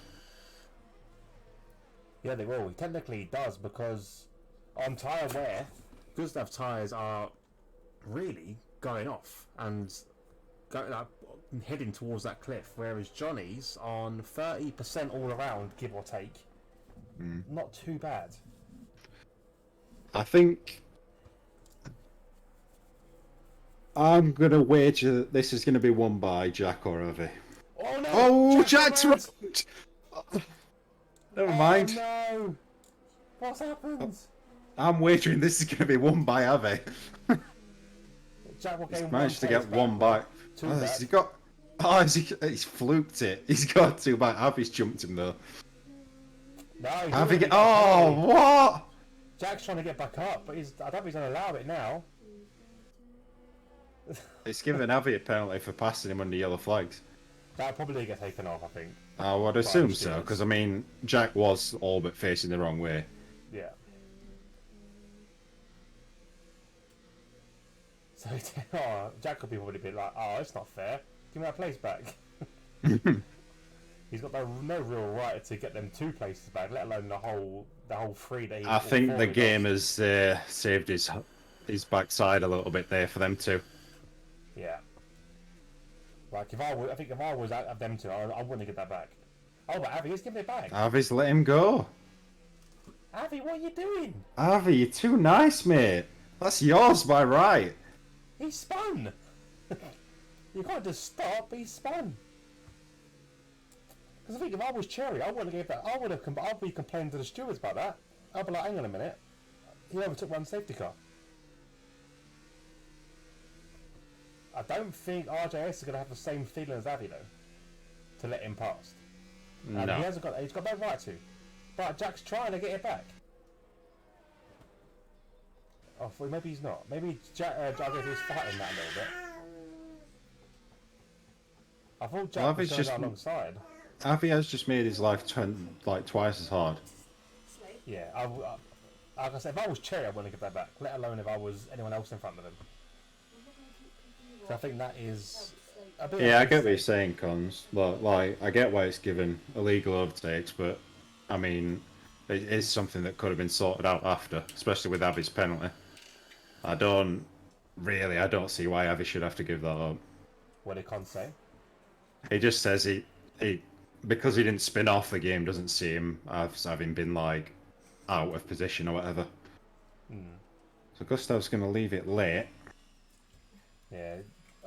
Yeah, they will. He technically does because on tyre wear, Gustav tyres are really going off and heading towards that cliff, whereas Johnny's on 30% all around, give or take. Not too bad. I think I'm going to wager that this is going to be won by Jack or Avi. Oh no! Oh, Jack's right! Never mind. No! What's happened? I'm wagering this is going to be won by Avi. Jack will He's gain managed to get back. one back. Two Oh, back. has he got... Oh, he's fluked it. He's got 2 back. Avi's jumped him though. No, he's Avi already get... got Oh, paid. what? Jack's trying to get back up, but I don't think he's going to allow it now. It's given Avi a penalty for passing him under yellow flags. That'll probably get taken off, I think. I would assume so, because I mean, Jack was all but facing the wrong way. Yeah. So Jack could be probably be like, "Oh, it's not fair. Give me that place back." He's got no real right to get them 2 places back, let alone the whole 3 that he. I think the 4 he game lost. has saved his backside a little bit there for them too. Yeah. Like if I was out of them 2, I wouldn't get that back. Oh, but Avi, just give me it back. Avi's let him go. Avi, what are you doing? Avi, you're too nice, mate. That's yours by right. He spun. You can't just stop. He spun. Because I think if I was Cherry, I wouldn't give that. I'd be complaining to the stewards about that. I'd be like, hang on a minute. He overtook one safety car. don't think RJS is going to have the same feeling as Avi, though, to let him past. And No. he's got no right to. But Jack's trying to get it back. Oh, maybe he's not. Maybe RJS is fighting that a little bit. I thought Jack was going to go alongside. Avi has just made his life twice as hard. Yeah, like I said, if I was Cherry, I wouldn't give that back. Let alone if I was anyone else in front of him. So I think that is a bit. Yeah, I get what you're saying, Cons. Like, I get why it's given illegal overtakes, but I mean, it is something that could have been sorted out after, especially with Avi's penalty. I don't see why Avi should have to give that up. What did Con say? He just says he because he didn't spin off, the game doesn't see him as having been like out of position or whatever. So Gustav's going to leave it late. Yeah,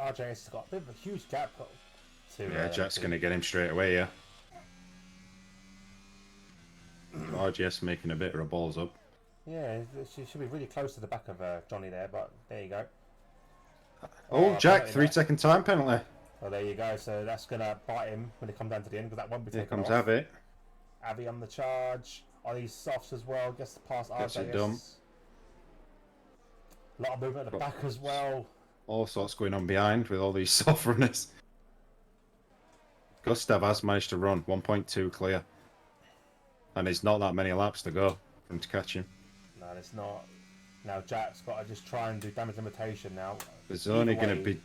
RJS has got a bit of a huge gap to. Yeah, Jack's going to get him straight away. Yeah. RGS making a bit of a balls up. Yeah, she should be really close to the back of Johnny there, but there you go. Oh, Jack, 3-second time penalty. Oh, there you go. So that's going to bite him when it comes down to the end, because that won't be taken Here comes off. Avi. Avi on the charge. On these softs as well. Gets past Gets it RJS. done. A lot of movement at the back as well. All sorts going on behind with all these soft runners. Gustav has managed to run 1.2 clear. And it's not that many laps to go for him to catch him. No, it's not. Now Jack's got to just try and do damage limitation now. There's only going to be...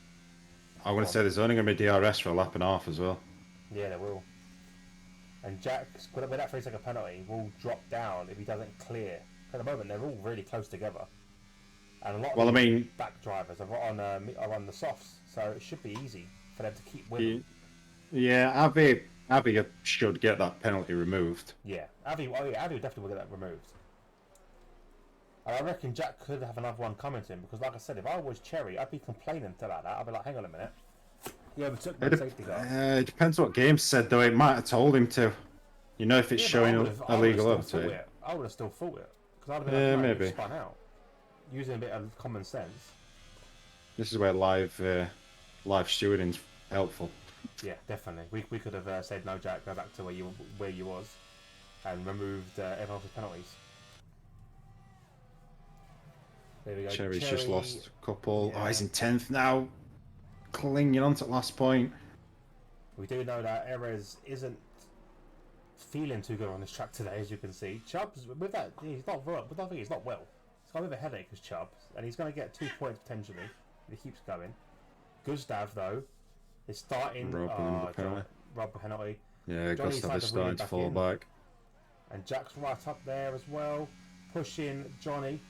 I want to say there's only going to be DRS for a lap and a half as well. Yeah, there will. And Jack's, with that 3-second penalty, will drop down if he doesn't clear. At the moment, they're all really close together. And a lot of back drivers are on the softs, so it should be easy for them to keep winning. Yeah, Avi should get that penalty removed. Yeah, Avi definitely will get that removed. And I reckon Jack could have another one coming to him, because like I said, if I was Cherry, I'd be complaining about that. I'd be like, hang on a minute. Yeah, but took the safety car. It depends what Games said, though. It might have told him to. You know, if it's showing illegal overtake. I would have still thought it. Because I'd have been maybe spun out. Using a bit of common sense. This is where live stewarding's helpful. Yeah, definitely. We could have said, no, Jack, go back to where you was, and removed everyone else's penalties. There we go. Cherry's just lost a couple. Yeah. Oh, he's in 10th now. Clinging on to last point. We do know that Erez isn't feeling too good on this track today, as you can see. Chubbs, with that, he's not well. But I think he's not well. He's got a bit of a headache as Chubbs, and he's going to get 2 points potentially if he keeps going. Gustav, though, is starting. Rob penalty. Yeah, Gustav is starting to fall back. And Jack's right up there as well, pushing Johnny.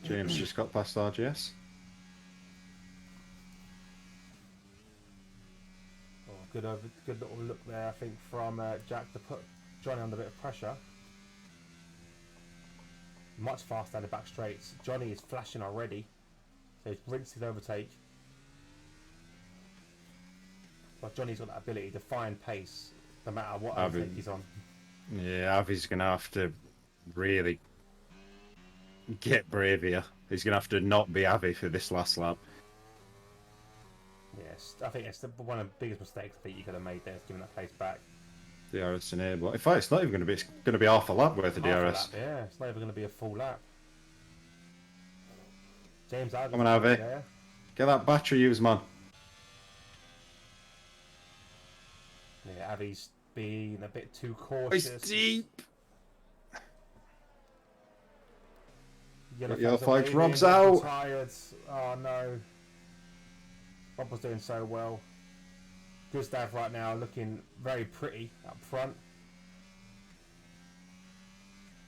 James just got past RGS. Good little look there, I think, from Jack to put Johnny under a bit of pressure. Much faster down the back straights. Johnny is flashing already, so he's rinsed his overtake. But Johnny's got that ability to find pace no matter what overtake he's on. Yeah, Avi's going to have to really get brave here. He's going to have to not be Avi for this last lap. Yes, I think it's one of the biggest mistakes I think you could have made there, is giving that place back. DRS enable. In fact, it's not even going to be. It's going to be half a lap worth of DRS. Lap, yeah, it's not even going to be a full lap. James, come on, Avi. Get that battery used, man. Yeah, Avi's being a bit too cautious. It's deep. Yellow flag, Rob's out. Tired. Oh no. Rob was doing so well. Gustav right now looking very pretty up front.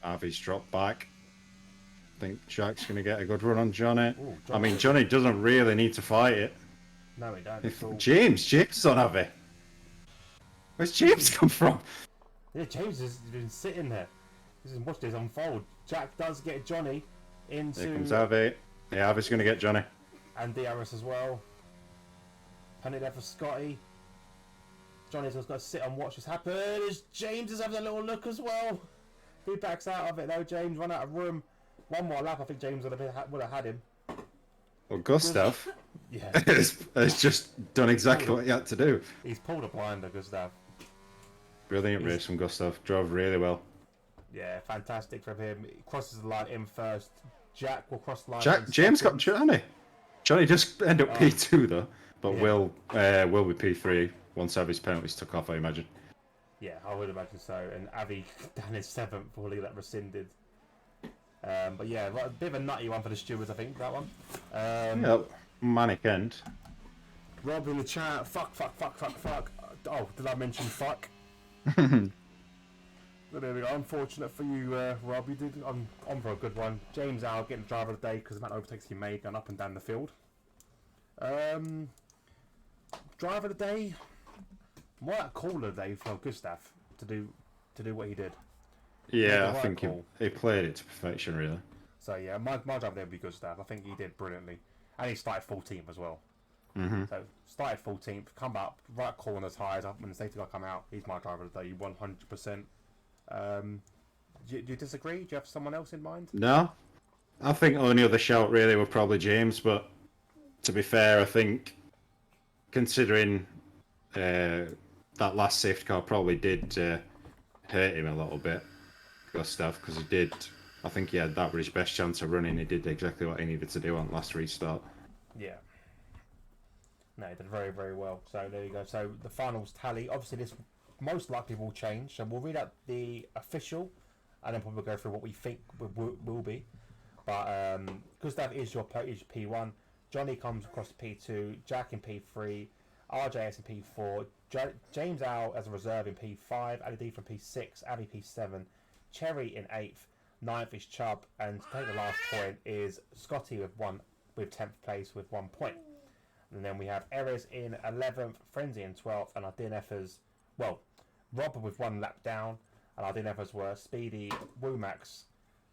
Avi's dropped back. I think Jack's going to get a good run on Johnny. Ooh, I mean, Johnny doesn't really need to fight it. No, he don't. James is on Avi. Where's James come from? Yeah, James has been sitting there. He's just watched this unfold. Jack does get Johnny into... Here comes Avi. Yeah, Avi's going to get Johnny. And DRS as well. Penny there for Scotty. Johnny's just got to sit and watch this happen. James is having a little look as well. He backs out of it though. James run out of room. One more lap, I think James would have had him. Well, Gustav Yeah. it's just done exactly what he had to do. He's pulled a blinder, Gustav. Brilliant race from Gustav. Drove really well. Yeah, fantastic from him. He crosses the line in first. Jack will cross the line. James got Johnny. Johnny just end up P2 though, but yeah. will be P3 once Avi's penalties took off, I imagine. Yeah, I would imagine so. And Avi down his 7th before he got rescinded. But yeah, a bit of a nutty one for the stewards, I think, that one. Yeah, manic end. Rob in the chat, fuck. Oh, did I mention fuck? But there we go. Unfortunate for you, Rob. You did on for a good one. James out getting driver of the day because the amount of overtakes he made going up and down the field. Driver of the day. More like cooler day for Gustav to do what he did. Yeah, I think he played it to perfection, really. So yeah, my driver there would be Gustav. I think he did brilliantly, and he started 14th as well. So started 14th, come up, right call on the tyres up when the safety car come out. He's my driver of the day, 100%. Do you disagree? Do you have someone else in mind? No, I think only other shout really were probably James, but to be fair, I think considering that last safety car probably did hurt him a little bit, Gustav, because I think he had that was his best chance of running. He did exactly what he needed to do on last restart. Yeah. No, he did very, very well. So there you go. So the finals tally. Obviously, this most likely will change. So we'll read out the official, and then probably go through what we think will be. But Gustav is your P1. Johnny comes across to P2. Jack in P3. RJS in P4. James out as a reserve in P5. Ali D from P6. Avi P7. Cherry in 8th. 9th is Chubb. And to take the last point is Scotty with 10th place with 1 point. And then we have Erez in 11th, Frenzy in 12th, and our DNFers, well, Rob with 1 lap down, and our DNFers were Speedy, Woomax,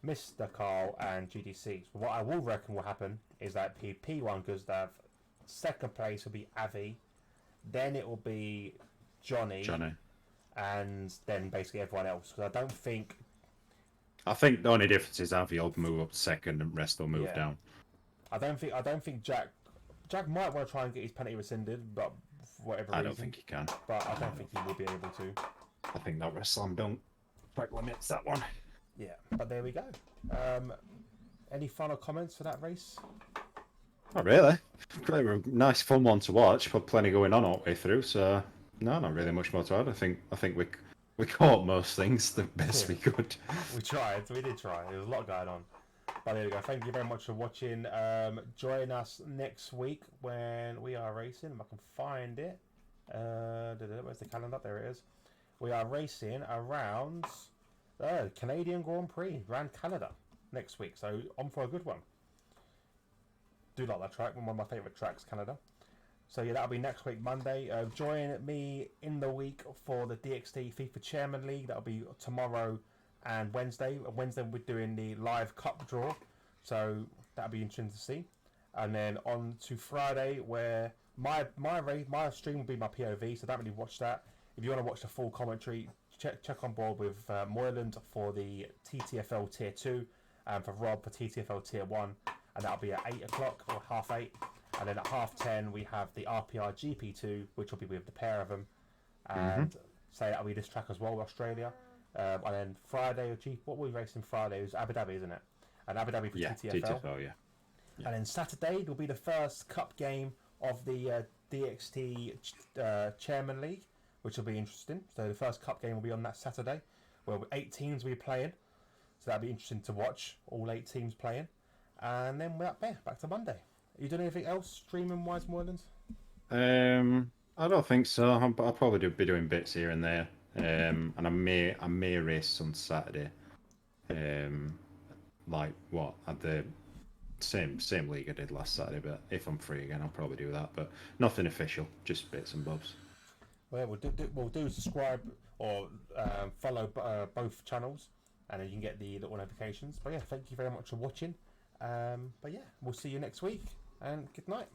Mr. Carl, and GDC. So what I will reckon will happen is that P1 Gustav, 2nd place will be Avi, then it will be Johnny, and then basically everyone else. Because I think the only difference is Avi will move up 2nd and rest will move down. I don't think Jack might want to try and get his penalty rescinded, but for whatever reason. I don't think he can. But I don't think he will be able to. I think that was slam dunk. Track limits that one. Yeah, but there we go. Any final comments for that race? Not really. Quite a nice, fun one to watch. But plenty going on all the way through. So no, not really much more to add. I think we caught most things the best we could. We tried. We did try. There was a lot going on. But there we go. Thank you very much for watching. Join us next week when we are racing. If I can find it. Where's the calendar? There it is. We are racing around Canadian Grand Prix, around Canada next week. So on for a good one. Do like that track. One of my favourite tracks, Canada. So yeah, that'll be next week, Monday. Join me in the week for the DXT FIFA Chairman League. That'll be tomorrow and Wednesday. Wednesday we're doing the live cup draw, so that'll be interesting to see. And then on to Friday, where my stream will be my POV, so don't really watch that. If you want to watch the full commentary, check on board with Moyland for the TTFL Tier 2, and for Rob for TTFL Tier 1, and that'll be at 8 o'clock or 8:30. And then at 10:30 we have the RPR GP2, which will be with the pair of them, and say that'll be this track as well, Australia. And then Friday, what were we racing Friday? It was Abu Dhabi, isn't it? And Abu Dhabi for TTFL. Yeah. And then Saturday will be the first cup game of the DXT Chairman League, which will be interesting. So the first cup game will be on that Saturday, where 8 teams will be playing. So that'll be interesting to watch, all 8 teams playing. And then we're up there, back to Monday. Are you doing anything else streaming-wise, Moylands? I don't think so. I'll probably be doing bits here and there. And I may race on Saturday. Like what at the same league I did last Saturday, but if I'm free again, I'll probably do that. But nothing official, just bits and bobs. Well, we'll do subscribe or follow both channels, and then you can get the little notifications. But yeah, thank you very much for watching. But yeah, we'll see you next week, and good night.